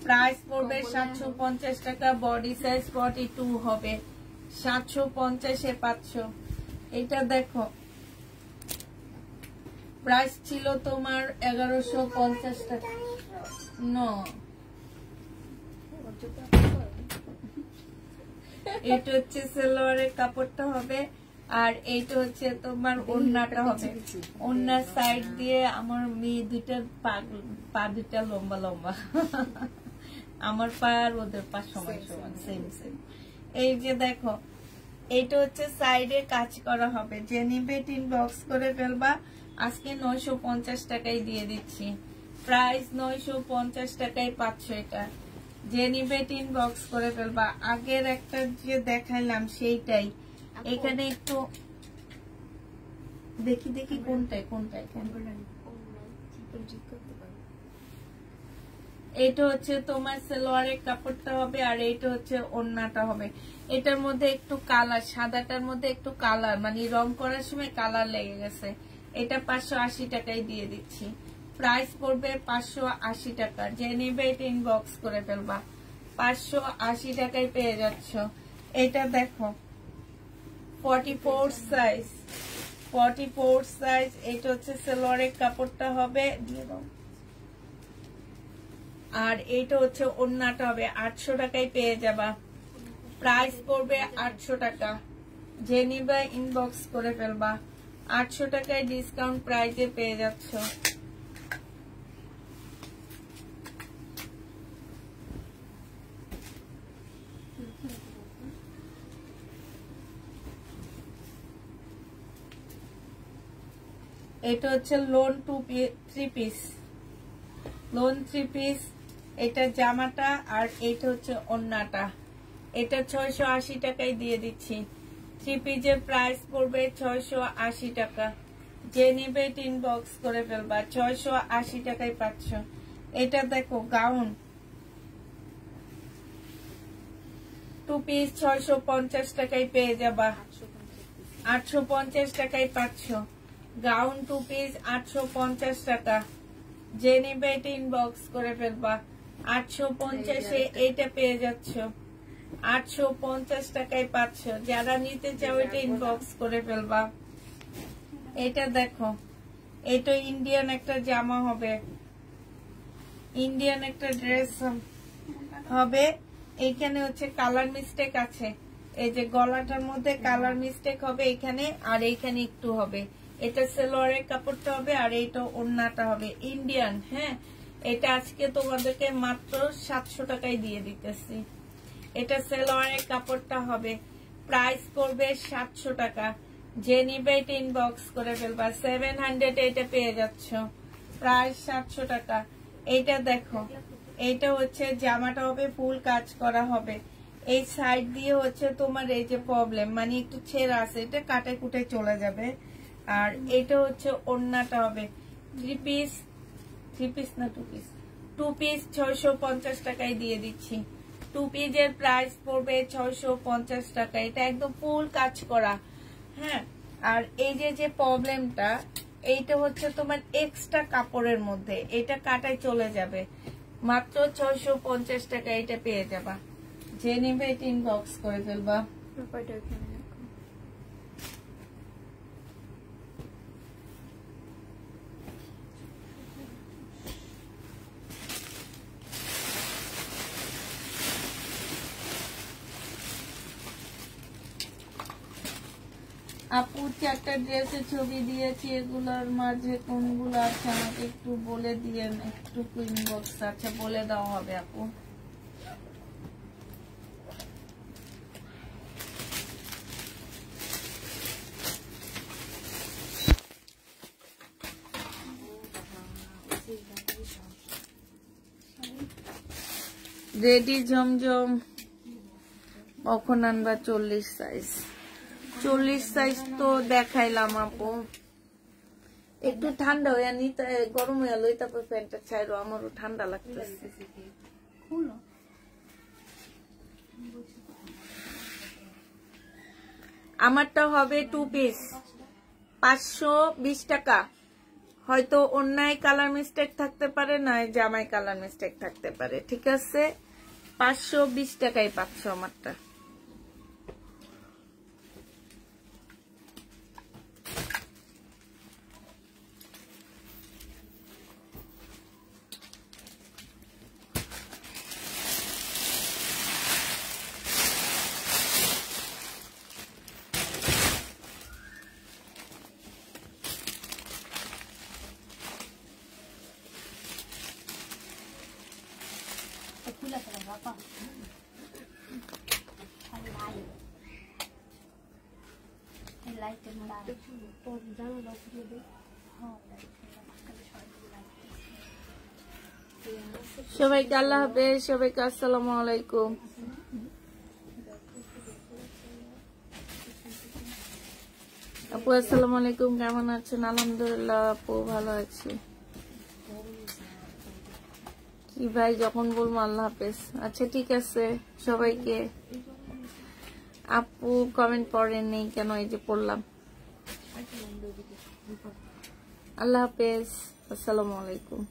প্রাইস পড়বে 750 টাকা। বডি সাইজ 42 হবে। 750 এ 500। এটা দেখো, প্রাইস ছিল তোমার 1150 টাকা। নো, এটা হচ্ছে সালোয়ারের কাপড়টা হবে, আর এইটা হচ্ছে তোমার ওড়নাটা হবে। ওড়নার সাইড দিয়ে আমার মেয়ে দুইটা পা দুইটা লম্বা লম্বা, আমার পা আর ওদের পা সমান সমান, সেম সেম। এই যে দেখো, এইটা হচ্ছে সাইডে কাজ করা হবে। যে নিবে ইনবক্স করে ফেলবা। আজকে 950 টাকায় দিয়ে দিচ্ছি। প্রাইস 950 টাকায় 500 এটা। যে নিবে ইনবক্স করে ফেলবা। আগের একটা যে দেখাইলাম সেইটাই। এখানে একটু দেখি দেখি কোনটায় কোনটায়। এটা হচ্ছে তোমার সালোয়ারের কাপড়টা হবে, আর এইটা হচ্ছে ওড়নাটা হবে। এটার মধ্যে একটু কালার, সাদাটার মধ্যে একটু কালার, মানে রং করার সময় কালার লেগে গেছে। এটা 580 টাকায় দিয়ে দিচ্ছি। প্রাইস পড়বে 580 টাকা। যে নেবে এটা ইনবক্স করে ফেলবা। 580 টাকায় পেয়ে যাচ্ছ। এটা দেখো, 44 সাইজ, 44 সাইজ। এটা হচ্ছে সালোয়ারের কাপড়টা হবে, আর এইটা হচ্ছে ওড়নাটা হবে। 800 টাকায় পেয়ে যাবা। প্রাইস পড়বে 800 টাকা। যে নিবে ইনবক্স করে ফেলবা। 800 টাকায় ডিসকাউন্ট প্রাইসে পেয়ে যাচ্ছ। এটা হচ্ছে লোন 3 পিস, লোন 3 পিস। এটা জামাটা, আর এইটা হচ্ছে ওড়নাটা। এটা 680 টাকায় দিয়ে দিচ্ছি। 3 পিসের প্রাইস পড়বে 680 টাকা। যে নিবে ইনবক্স করে ফেলবা। 680 টাকায় পাচ্ছ। এটা দেখো গাউন 2 পিস 650 টাকায় পেয়ে যাবা। 850 টাকায় পাচ্ছ। গাউন 2 পিস 850 টাকা। যে নিবে এটা ইনবক্স করে ফেলবা। 850 এইটা পেয়ে যাচ্ছ। 850 টাকায় পাচ্ছ। যারা নিতে চাও এটা ইনবক্স করে ফেলবা। এটা দেখো, এটা ইন্ডিয়ান একটা জামা হবে, ইন্ডিয়ান একটা ড্রেস হবে। এইখানে হচ্ছে কালার মিস্টেক আছে। এই যে গলাটার মধ্যে কালার মিস্টেক হবে এখানে, আর এইখানে একটু হবে। এটা সালোয়ারের কাপড়টা হবে, আর এইটা ওড়নাটা হবে ইন্ডিয়ান। হ্যাঁ, এটা আজকে তোমাদেরকে মাত্র 700 টাকায় দিয়ে দিতেছি। এটা সালোয়ারের কাপড়টা হবে। প্রাইস পড়বে 700 টাকা। যে নিবে এটা ইনবক্স করে ফেলবা। 700 এটা পেয়ে যাচ্ছ। প্রাইস 700 টাকা। এইটা দেখো, এইটা হচ্ছে জামাটা হবে, ফুল কাজ করা হবে। এই সাইড দিয়ে হচ্ছে তোমার এই যে প্রবলেম, মানে একটু ছেঁড়া আছে, এটা কাটে কুটে চলে যাবে। আর এটা হচ্ছে ওড়নাটা হবে। 3 পিস, 3 পিস না 2 পিস, 2 পিস 650 টাকায় দিয়ে দিচ্ছি। 2 পিসের প্রাইস পড়বে 650 টাকা। এটা একদম ফুল কাজ করা। হ্যাঁ, আর এই যে প্রবলেমটা, এইটা হচ্ছে তোমার এক্সট্রা কাপড়ের মধ্যে, এটা কাটাই চলে যাবে। মাত্র 650 টাকা এটা পেয়ে যাবা। যে নিবে এটা ইনবক্স করে ফেলবা। আপু 4টা ড্রেসের ছবি দিয়েছি, এগুলোর মাঝে কোনগুলো আছে আমাকে একটু বলে দিয়েন, একটু ইনবক্স। আচ্ছা, বলে দেওয়া হবে আপু। রেডি জমজম কখন আনবা? 40 সাইজ। 40 সাইজ তো দেখাইলাম আপু, একটু ঠান্ডা হয়ে নিতে, গরম হয়ে লই তারপর প্যান্টটা ছাইরো, আমারও ঠান্ডা লাগতেছে। আমারটা হবে 2 পিস, 520 টাকা। হয়তো অন্যায় কালার মিস্টেক থাকতে পারে, নয় জামাই কালার মিস্টেক থাকতে পারে। ঠিক আছে, 520 টাকায় পাচ্ছ আমারটা। সবাইকে আল্লাহ হাফেজ, সবাইকে আসসালামু আলাইকুম। আপু আসসালামু আলাইকুম, কেমন আছেন? আলহামদুলিল্লাহ আপু ভালো আছি। কি ভাই যখন বলবো আল্লাহ হাফেজ। আচ্ছা ঠিক আছে, সবাইকে। আপু কমেন্ট পড়েন নেই কেন? এই যে পড়লাম। আল্লাহ হাফেজ, আসসালামু আলাইকুম।